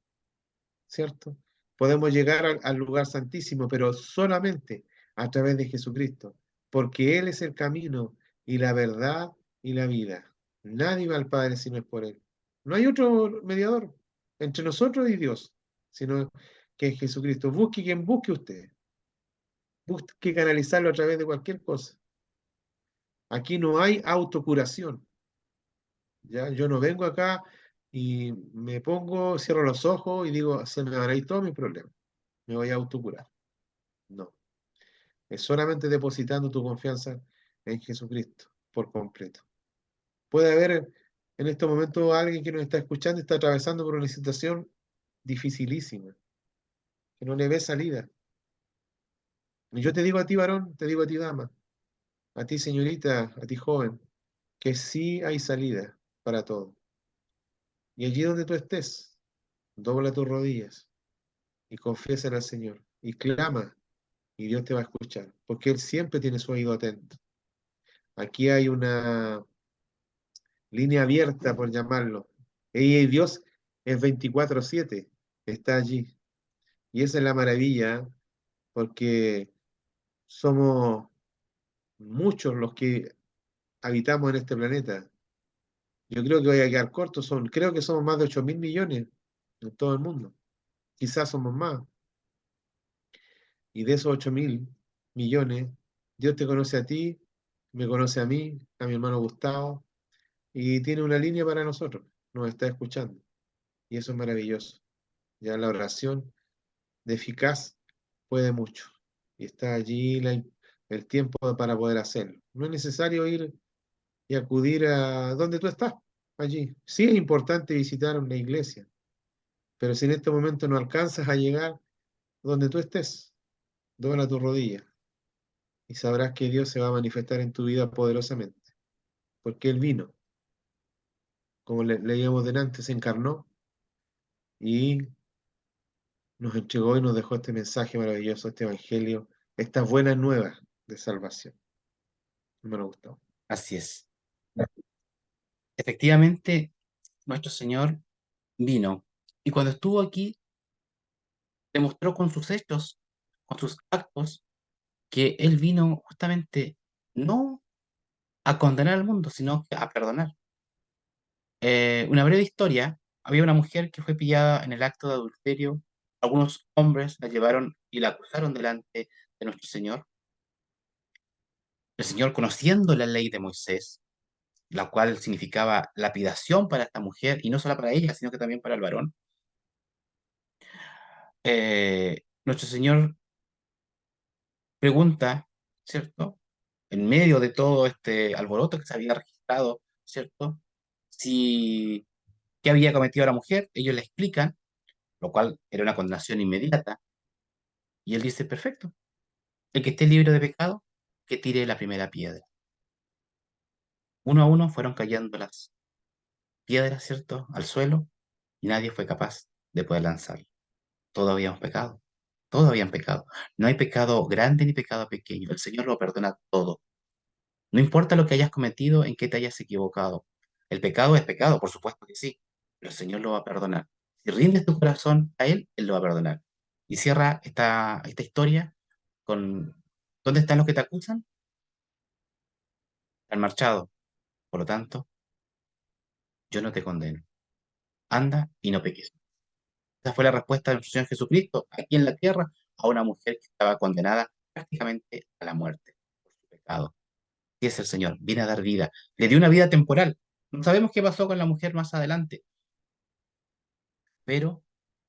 ¿cierto? Podemos llegar al lugar santísimo, pero solamente a través de Jesucristo, porque Él es el camino y la verdad y la vida. Nadie va al Padre si no es por Él. No hay otro mediador entre nosotros y Dios, sino que es Jesucristo. Busque quien busque usted, busque canalizarlo a través de cualquier cosa. Aquí no hay autocuración. ¿Ya? Yo no vengo acá y me pongo, cierro los ojos y digo, se me van a ir todos mis problemas, me voy a autocurar. No, es solamente depositando tu confianza en Jesucristo por completo. Puede haber en este momento alguien que nos está escuchando y está atravesando por una situación dificilísima, que no le ve salida. Y yo te digo a ti, varón, te digo a ti, dama, a ti, señorita, a ti, joven, que sí hay salida para todo. Y allí donde tú estés, dobla tus rodillas y confiésale al Señor y clama y Dios te va a escuchar, porque Él siempre tiene su oído atento. Aquí hay una línea abierta, por llamarlo. Y Dios es 24/7, está allí. Y esa es la maravilla, porque somos muchos los que habitamos en este planeta. Yo creo que voy a quedar corto, creo que somos más de 8.000 millones en todo el mundo. Quizás somos más. Y de esos 8.000 millones, Dios te conoce a ti, me conoce a mí, a mi hermano Gustavo, y tiene una línea para nosotros, nos está escuchando. Y eso es maravilloso. Ya la oración de eficaz puede mucho. Y está allí el tiempo para poder hacerlo. No es necesario ir y acudir a donde tú estás, allí. Sí es importante visitar una iglesia, pero si en este momento no alcanzas a llegar donde tú estés, dobla tu rodilla y sabrás que Dios se va a manifestar en tu vida poderosamente, porque Él vino, como leíamos delante, se encarnó y nos entregó y nos dejó este mensaje maravilloso, este evangelio, estas buenas nuevas de salvación. Me ha gustado. Así es. Efectivamente, nuestro Señor vino y cuando estuvo aquí demostró con sus hechos, con sus actos, que Él vino justamente no a condenar al mundo, sino que a perdonar. Una breve historia, había una mujer que fue pillada en el acto de adulterio, algunos hombres la llevaron y la acusaron delante de nuestro Señor. El Señor, conociendo la ley de Moisés, la cual significaba lapidación para esta mujer, y no solo para ella, sino que también para el varón, nuestro Señor pregunta, ¿cierto? En medio de todo este alboroto que se había registrado, ¿cierto? Si qué había cometido la mujer, ellos le explican, lo cual era una condenación inmediata, y él dice, perfecto, el que esté libre de pecado, que tire la primera piedra. Uno a uno fueron cayendo las piedras, ¿cierto?, al suelo, y nadie fue capaz de poder lanzarlo. Todos habíamos pecado, todos habían pecado. No hay pecado grande ni pecado pequeño, el Señor lo perdona todo. No importa lo que hayas cometido, en qué te hayas equivocado. El pecado es pecado, por supuesto que sí, pero el Señor lo va a perdonar. Si rindes tu corazón a Él lo va a perdonar. Y cierra esta historia con, ¿dónde están los que te acusan? Han marchado. Por lo tanto, yo no te condeno. Anda y no peques. Esa fue la respuesta de nuestro Señor Jesucristo aquí en la tierra a una mujer que estaba condenada prácticamente a la muerte por su pecado. Y es el Señor, viene a dar vida. Le dio una vida temporal. No sabemos qué pasó con la mujer más adelante, pero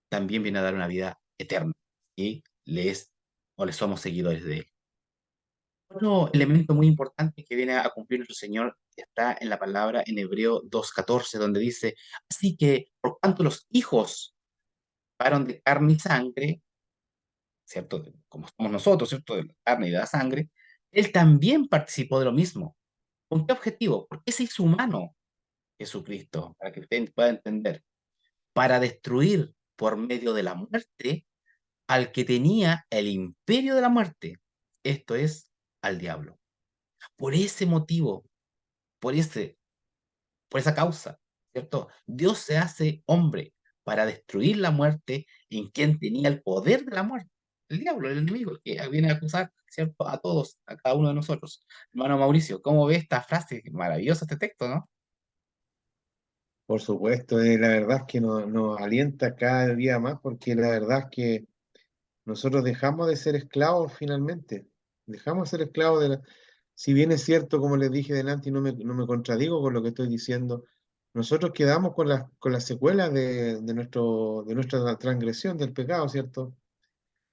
también viene a dar una vida eterna y le somos seguidores de él. Otro elemento muy importante que viene a cumplir nuestro Señor está en la palabra en Hebreo 2:14, donde dice, así que por cuanto los hijos fueron de carne y sangre, ¿cierto? Como somos nosotros, ¿cierto? De la carne y de la sangre, Él también participó de lo mismo. ¿Con qué objetivo? Porque se hizo humano Jesucristo, para que usted pueda entender, para destruir por medio de la muerte al que tenía el imperio de la muerte, esto es, al diablo. Por ese motivo, por ese, por esa causa, ¿cierto? Dios se hace hombre para destruir la muerte en quien tenía el poder de la muerte. El diablo, el enemigo, el que viene a acusar, ¿cierto? A todos, a cada uno de nosotros. Hermano Mauricio, ¿cómo ve esta frase? Maravilloso este texto, ¿no? Por supuesto, la verdad es que nos alienta cada día más porque la verdad es que nosotros dejamos de ser esclavos finalmente. Dejamos de ser esclavos de la... Si bien es cierto, como les dije delante, y no me contradigo con lo que estoy diciendo, nosotros quedamos con las secuelas de nuestra transgresión, del pecado, ¿cierto?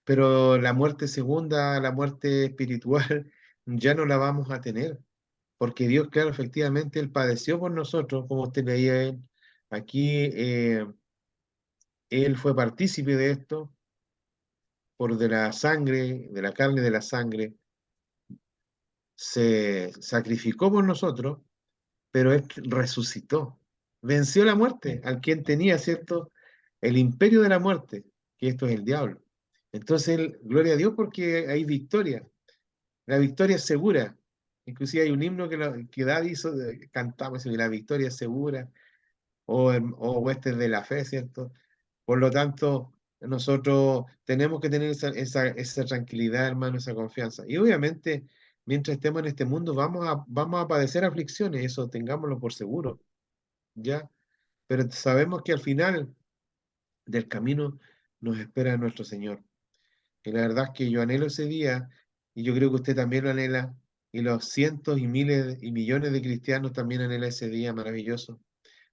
Pero la muerte segunda, la muerte espiritual, ya no la vamos a tener, porque Dios, claro, efectivamente, Él padeció por nosotros, como usted leía él. Aquí Él fue partícipe de esto, por de la sangre, de la carne y de la sangre, se sacrificó por nosotros, pero Él resucitó, venció la muerte, al quien tenía, ¿cierto? El imperio de la muerte, que esto es el diablo. Entonces, gloria a Dios porque hay victoria. La victoria es segura. Inclusive hay un himno que David hizo, cantamos, y la victoria es segura, o huestes de la fe, ¿cierto? Por lo tanto, nosotros tenemos que tener esa tranquilidad, hermano, esa confianza. Y obviamente, mientras estemos en este mundo, vamos a padecer aflicciones, eso tengámoslo por seguro, ¿ya? Pero sabemos que al final del camino nos espera nuestro Señor. Y la verdad es que yo anhelo ese día, y yo creo que usted también lo anhela, y los cientos y miles y millones de cristianos también anhelan ese día maravilloso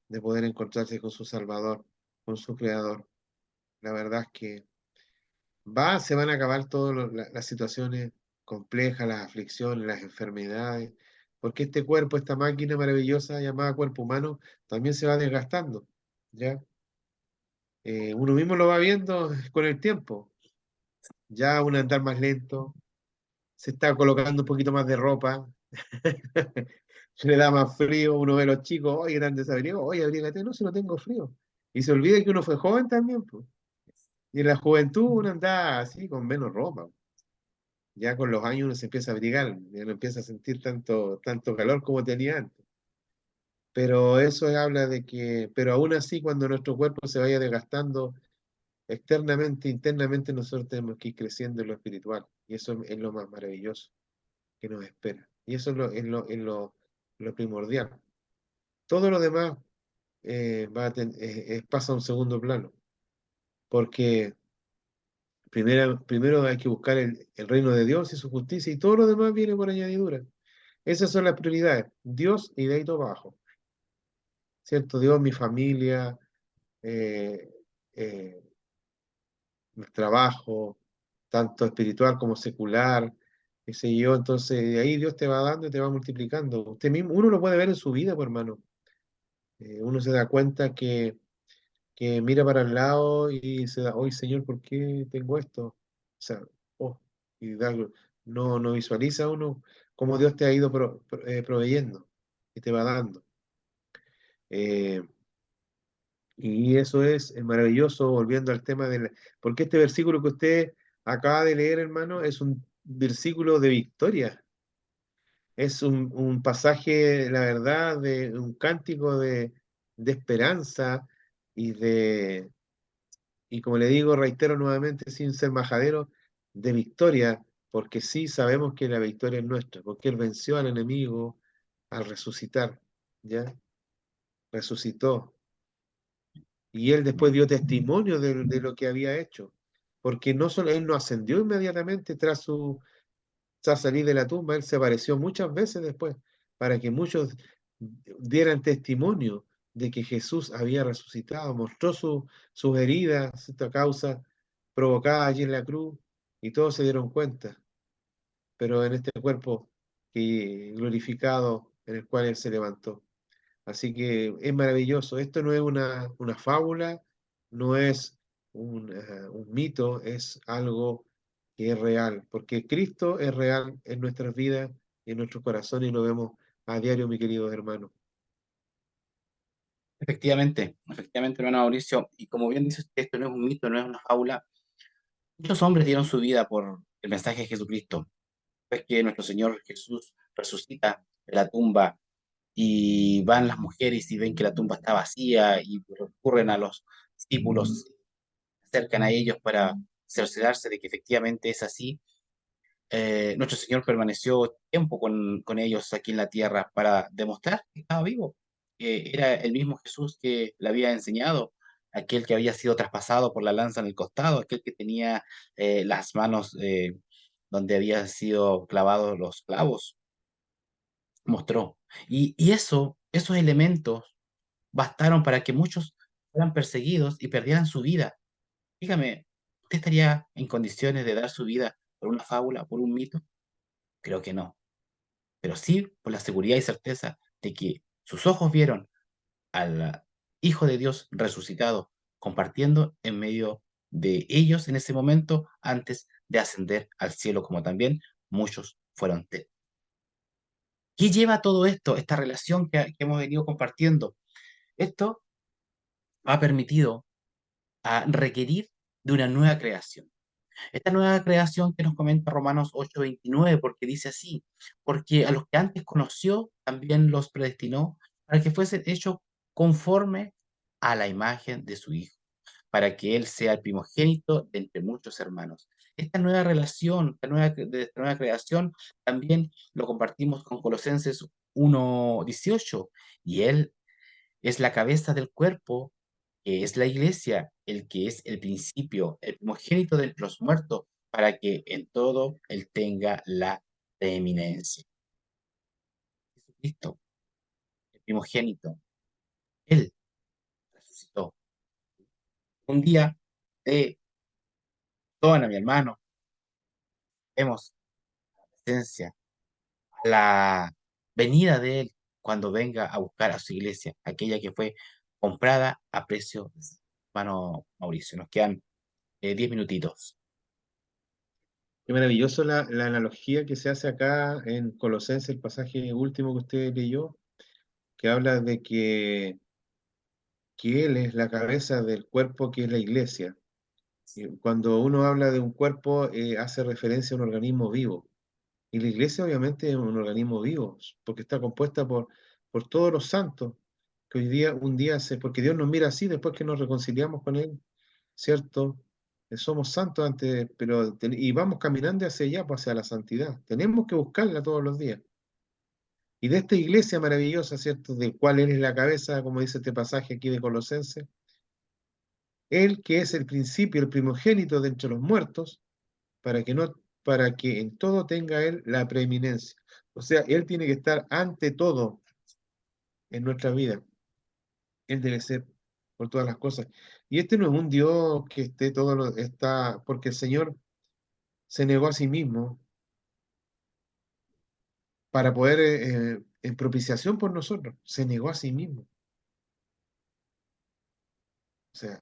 de poder encontrarse con su Salvador, con su Creador. La verdad es que se van a acabar todas las situaciones complejas, las aflicciones, las enfermedades, porque este cuerpo, esta máquina maravillosa llamada cuerpo humano, también se va desgastando, ¿ya? Uno mismo lo va viendo con el tiempo, ya un andar más lento, se está colocando un poquito más de ropa, se le da más frío, uno ve a los chicos, oye, están desabrigados, oye, abrígate, no, si no tengo frío. Y se olvida que uno fue joven también, pues. Y en la juventud uno anda así, con menos ropa. Ya con los años uno se empieza a abrigar, ya no empieza a sentir tanto calor como tenía antes. Pero eso habla de que, pero aún así, cuando nuestro cuerpo se vaya desgastando externamente, internamente, nosotros tenemos que ir creciendo en lo espiritual. Y eso es lo más maravilloso que nos espera. Y eso es lo primordial. Todo lo demás pasa a un segundo plano, porque primero hay que buscar el reino de Dios y su justicia, y todo lo demás viene por añadidura. Esas son las prioridades, Dios y de ahí todo abajo, ¿cierto? Dios, mi familia, eh, eh, el trabajo, tanto espiritual como secular, qué sé yo. Entonces de ahí Dios te va dando y te va multiplicando. Usted mismo, uno lo puede ver en su vida, pues, hermano. Uno se da cuenta que mira para el lado y se da, hoy Señor, ¿por qué tengo esto? O sea, oh, y no visualiza uno cómo Dios te ha ido proveyendo y te va dando. Eh, y eso es maravilloso, volviendo al tema porque este versículo que usted acaba de leer, hermano, es un versículo de victoria. Es un pasaje, la verdad, de un cántico de esperanza y y como le digo, reitero nuevamente, sin ser majadero, de victoria, porque sí sabemos que la victoria es nuestra, porque Él venció al enemigo al resucitar, ¿ya? Resucitó. Y Él después dio testimonio de lo que había hecho, porque no solo Él no ascendió inmediatamente tras salir de la tumba, Él se apareció muchas veces después, para que muchos dieran testimonio de que Jesús había resucitado, mostró sus heridas, esta causa provocada allí en la cruz, y todos se dieron cuenta, pero en este cuerpo que, glorificado en el cual Él se levantó. Así que es maravilloso. Esto no es una fábula, no es un mito, es algo que es real, porque Cristo es real en nuestras vidas y en nuestros corazones y lo vemos a diario, mi querido hermano. Efectivamente, hermano Mauricio, y como bien dice usted, esto no es un mito, no es una fábula. Muchos hombres dieron su vida por el mensaje de Jesucristo. Es que nuestro Señor Jesús resucita de la tumba y van las mujeres y ven que la tumba está vacía y recurren a los discípulos, se acercan a ellos para cerciorarse de que efectivamente es así. Nuestro Señor permaneció tiempo con ellos aquí en la tierra para demostrar que estaba vivo. Era el mismo Jesús que le había enseñado, aquel que había sido traspasado por la lanza en el costado, aquel que tenía las manos donde habían sido clavados los clavos, mostró. Y esos elementos bastaron para que muchos fueran perseguidos y perdieran su vida. Dígame, ¿usted estaría en condiciones de dar su vida por una fábula, por un mito? Creo que no, pero sí por la seguridad y certeza de que sus ojos vieron al Hijo de Dios resucitado, compartiendo en medio de ellos en ese momento antes de ascender al cielo, como también muchos fueron. ¿Qué lleva todo esto, esta relación que hemos venido compartiendo? Esto ha permitido a requerir de una nueva creación. Esta nueva creación que nos comenta Romanos 8:29, porque dice así, porque a los que antes conoció, también los predestinó para que fuesen hechos conforme a la imagen de su Hijo, para que Él sea el primogénito de entre muchos hermanos. Esta nueva relación, esta nueva creación, también lo compartimos con Colosenses 1:18, y Él es la cabeza del cuerpo, que es la iglesia, el que es el principio, el primogénito de entre los muertos, para que en todo Él tenga la preeminencia. Jesucristo, el primogénito, Él resucitó. Un día, de a mi hermano, vemos la presencia, la venida de Él cuando venga a buscar a su iglesia, aquella que fue comprada a precio, hermano Mauricio. Nos quedan 10 minutitos. Qué maravilloso la analogía que se hace acá en Colosenses, el pasaje último que usted leyó, que habla de que Él es la cabeza del cuerpo que es la iglesia. Y cuando uno habla de un cuerpo, hace referencia a un organismo vivo. Y la iglesia obviamente es un organismo vivo, porque está compuesta por todos los santos, que hoy día, un día porque Dios nos mira así después que nos reconciliamos con Él, ¿cierto? Somos santos antes, pero y vamos caminando hacia allá, pues hacia la santidad. Tenemos que buscarla todos los días. Y de esta iglesia maravillosa, ¿cierto? De cuál Él es la cabeza, como dice este pasaje aquí de Colosenses, Él que es el principio, el primogénito de entre los muertos, para que no, para que en todo tenga Él la preeminencia. O sea, Él tiene que estar ante todo en nuestra vida. Él debe ser por todas las cosas. Y este no es un Dios que esté está, porque el Señor se negó a sí mismo para poder, en propiciación por nosotros, se negó a sí mismo. O sea,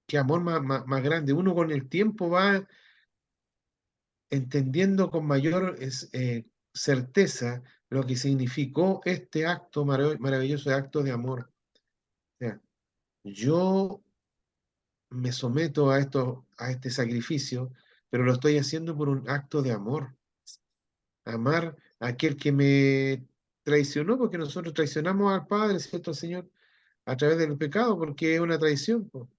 qué amor más grande. Uno con el tiempo va entendiendo con mayor certeza lo que significó este acto maravilloso, acto de amor. O sea, yo me someto a este sacrificio, pero lo estoy haciendo por un acto de amor. Amar a aquel que me traicionó, porque nosotros traicionamos al Padre, ¿cierto, Señor? A través del pecado, porque es una traición, po.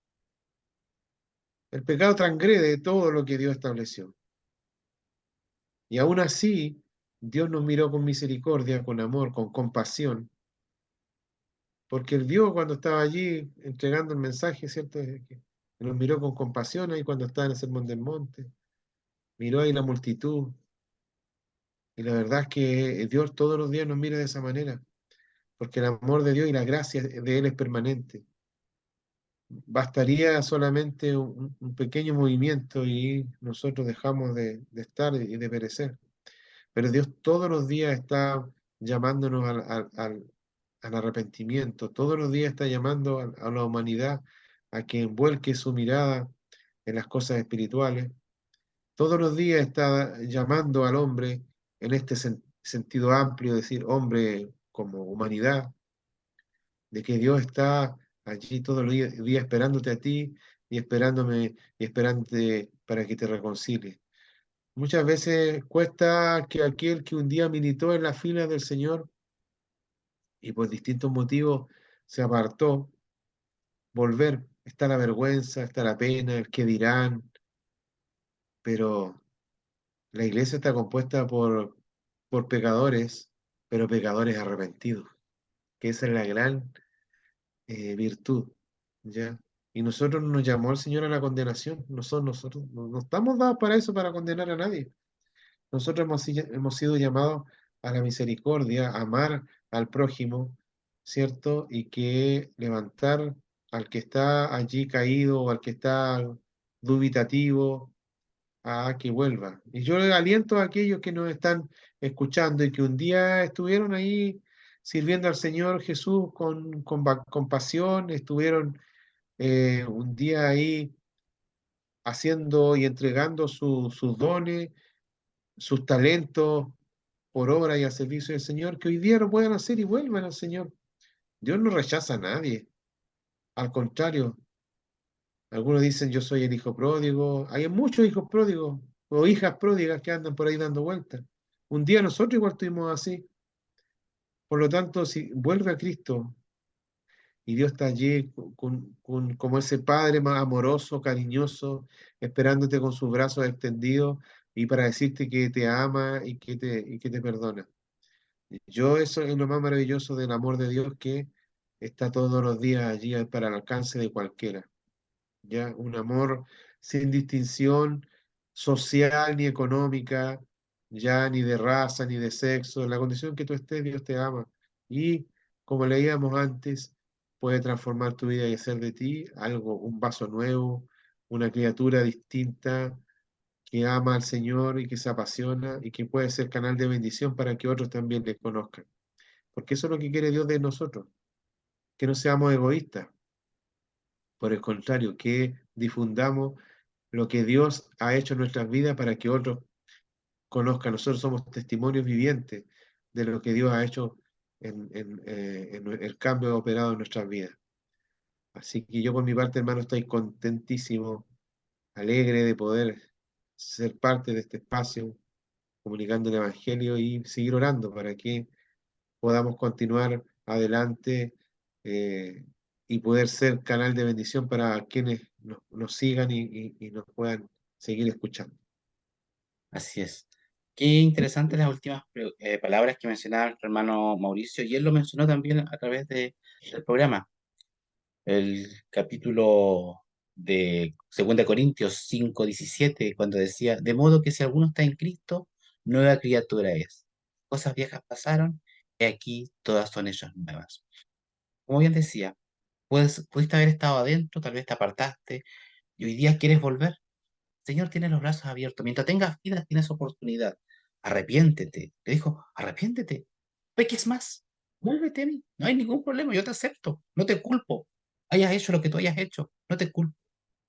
El pecado transgrede todo lo que Dios estableció. Y aún así, Dios nos miró con misericordia, con amor, con compasión, porque Él vio cuando estaba allí entregando el mensaje, ¿cierto? De que nos miró con compasión ahí cuando estaba en el sermón del monte, miró ahí la multitud, y la verdad es que Dios todos los días nos mira de esa manera. porque el amor de Dios y la gracia de Él es permanente. Bastaría solamente un pequeño movimiento y nosotros dejamos de estar y de perecer. Pero Dios todos los días está llamándonos al arrepentimiento, todos los días está llamando a la humanidad a que envuelque su mirada en las cosas espirituales. Todos los días está llamando al hombre en este sentido amplio, decir hombre como humanidad, de que Dios está allí todos los días esperándote a ti y esperándome y esperándote para que te reconcilies. Muchas veces cuesta que aquel que un día militó en la fila del Señor y por distintos motivos se apartó, volver. Está la vergüenza, está la pena, el que dirán, pero la iglesia está compuesta por pecadores, pero pecadores arrepentidos, que esa es la gran virtud, ¿ya? Y nosotros no nos llamó el Señor a la condenación, nosotros no estamos dados para eso, para condenar a nadie. Nosotros hemos sido llamados a la misericordia, a amar al prójimo, ¿cierto? Y que levantar al que está allí caído o al que está dubitativo a que vuelva. Y yo le aliento a aquellos que nos están escuchando y que un día estuvieron ahí sirviendo al Señor Jesús con pasión, estuvieron un día ahí haciendo y entregando sus dones, sus talentos por obra y al servicio del Señor, que hoy día lo puedan hacer y vuelvan al Señor. Dios no rechaza a nadie. Al contrario, algunos dicen yo soy el hijo pródigo. Hay muchos hijos pródigos o hijas pródigas que andan por ahí dando vueltas. Un día nosotros igual estuvimos así. Por lo tanto, si vuelve a Cristo y Dios está allí como ese Padre más amoroso, cariñoso, esperándote con sus brazos extendidos y para decirte que te ama y que te perdona. Yo eso es lo más maravilloso del amor de Dios que está todos los días allí para el alcance de cualquiera. Ya un amor sin distinción social ni económica, ya ni de raza ni de sexo. En la condición que tú estés, Dios te ama. Y como leíamos antes, puede transformar tu vida y hacer de ti algo, un vaso nuevo, una criatura distinta que ama al Señor y que se apasiona y que puede ser canal de bendición para que otros también le conozcan. Porque eso es lo que quiere Dios de nosotros, que no seamos egoístas, por el contrario, que difundamos lo que Dios ha hecho en nuestras vidas para que otros conozcan. Nosotros somos testimonios vivientes de lo que Dios ha hecho en el cambio operado en nuestras vidas. Así que yo por mi parte, hermano, estoy contentísimo, alegre de poder ser parte de este espacio, comunicando el Evangelio y seguir orando para que podamos continuar adelante eh, y poder ser canal de bendición para quienes nos sigan y nos puedan seguir escuchando. Así es. Qué interesantes las últimas palabras que mencionaba nuestro hermano Mauricio, y él lo mencionó también a través del programa. El capítulo de 2 Corintios 5:17, cuando decía, de modo que si alguno está en Cristo, nueva criatura es. Cosas viejas pasaron, y aquí todas son hechas nuevas. Como bien decía, pudiste haber estado adentro, tal vez te apartaste, y hoy día quieres volver. Señor, tiene los brazos abiertos. Mientras tengas vida, tienes oportunidad. Arrepiéntete. Le dijo, arrepiéntete. Peques más. Vuélvete a mí. No hay ningún problema. Yo te acepto. No te culpo. Hayas hecho lo que tú hayas hecho. No te culpo.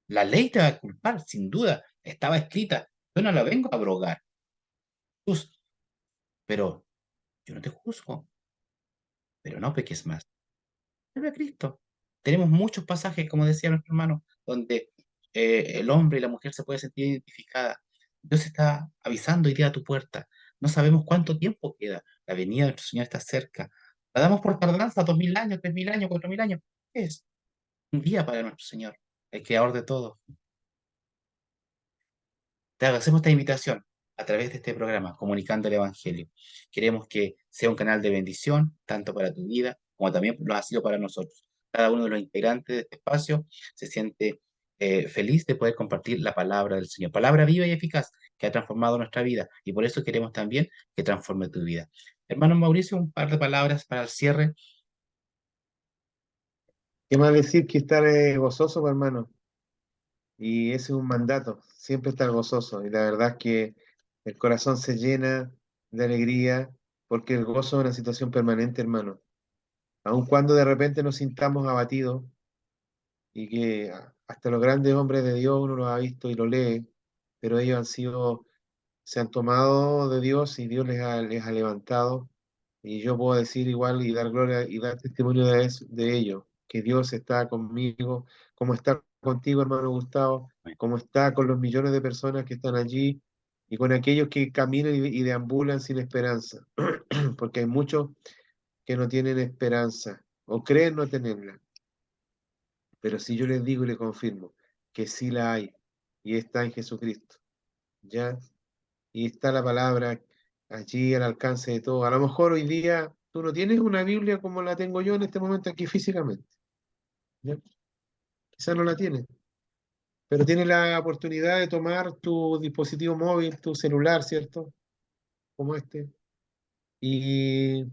La ley te va a culpar, sin duda. Estaba escrita. Yo no la vengo a abrogar. Jesús, pero yo no te juzgo. Pero no peques más. Vuelve a Cristo. Tenemos muchos pasajes, como decía nuestro hermano, donde el hombre y la mujer se pueden sentir identificadas. Dios está avisando hoy día a tu puerta. No sabemos cuánto tiempo queda. La venida de nuestro Señor está cerca. La damos por tardanza, 2000 años, 3000 años, 4000 años. ¿Qué es? Un día para nuestro Señor, el creador de todo. Te hacemos esta invitación a través de este programa, Comunicando el Evangelio. Queremos que sea un canal de bendición, tanto para tu vida como también lo ha sido para nosotros. Cada uno de los integrantes de este espacio se siente feliz de poder compartir la palabra del Señor. Palabra viva y eficaz que ha transformado nuestra vida y por eso queremos también que transforme tu vida. Hermano Mauricio, un par de palabras para el cierre. ¿Qué más decir que estar gozoso, pues, hermano? Y ese es un mandato, siempre estar gozoso. Y la verdad es que el corazón se llena de alegría porque el gozo es una situación permanente, hermano. Aun cuando de repente nos sintamos abatidos y que hasta los grandes hombres de Dios uno los ha visto y lo lee, pero ellos se han tomado de Dios y Dios les ha levantado. Y yo puedo decir igual y dar gloria y dar testimonio de ello, que Dios está conmigo, como está contigo, hermano Gustavo, como está con los millones de personas que están allí y con aquellos que caminan y deambulan sin esperanza, porque hay muchos que no tienen esperanza o creen no tenerla. Pero si yo les digo y les confirmo que sí la hay y está en Jesucristo, ¿ya? Y está la palabra allí al alcance de todo. A lo mejor hoy día tú no tienes una Biblia como la tengo yo en este momento aquí físicamente, ¿ya? Quizás no la tienes, pero tienes la oportunidad de tomar tu dispositivo móvil, tu celular, ¿cierto? Como este, y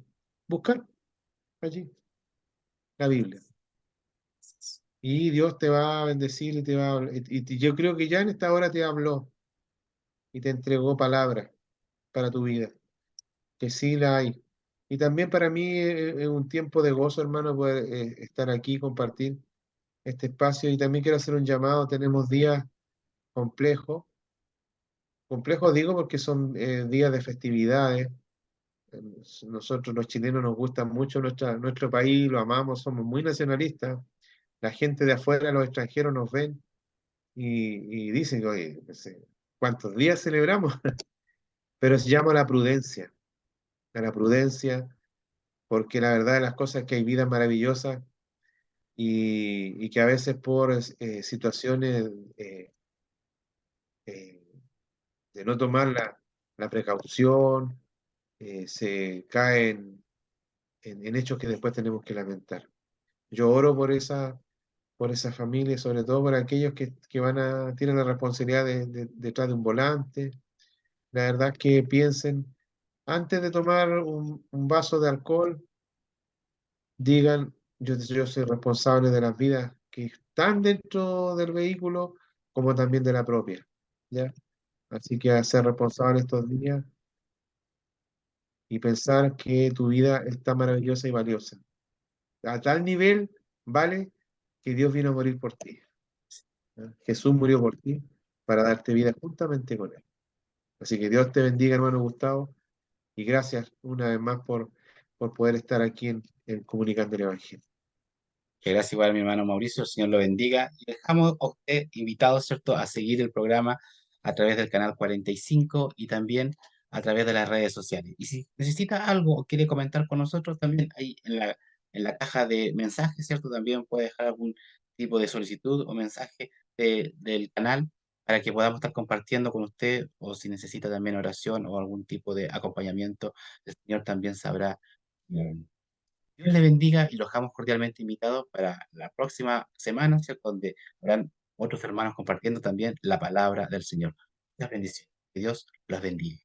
buscar allí la Biblia. Y Dios te va a bendecir y te va a hablar. Y yo creo que ya en esta hora te habló y te entregó palabras para tu vida, que sí la hay. Y también para mí es un tiempo de gozo, hermano, poder estar aquí, compartir este espacio. Y también quiero hacer un llamado. Tenemos días complejos. Complejos digo porque son días de festividades. Nosotros los chilenos nos gusta mucho nuestro país, lo amamos, somos muy nacionalistas. La gente de afuera, los extranjeros nos ven y dicen, oye, no sé, ¿cuántos días celebramos? Pero se llama a la prudencia, porque la verdad de las cosas es que hay vidas maravillosas y que a veces por situaciones eh, de no tomar la precaución, se caen en hechos que después tenemos que lamentar. Yo oro por esa familia, sobre todo por aquellos que tienen la responsabilidad detrás de un volante. La verdad es que piensen, antes de tomar un vaso de alcohol, digan, yo soy responsable de las vidas que están dentro del vehículo, como también de la propia, ¿ya? Así que a ser responsable estos días y pensar que tu vida está maravillosa y valiosa. A tal nivel vale que Dios vino a morir por ti, ¿ya? Jesús murió por ti para darte vida juntamente con Él. Así que Dios te bendiga, hermano Gustavo, y gracias una vez más por poder estar aquí en Comunicando el Evangelio. Que gracias igual a mi hermano Mauricio, el Señor lo bendiga. Y dejamos a usted invitado, ¿cierto?, a seguir el programa a través del canal 45 y también a través de las redes sociales. Y si necesita algo o quiere comentar con nosotros, también ahí en la caja de mensajes, ¿cierto? También puede dejar algún tipo de solicitud o mensaje del canal para que podamos estar compartiendo con usted o si necesita también oración o algún tipo de acompañamiento, el Señor también sabrá. Dios le bendiga y los dejamos cordialmente invitados para la próxima semana, ¿cierto? Donde habrán otros hermanos compartiendo también la palabra del Señor. Muchas bendiciones. Que Dios los bendiga.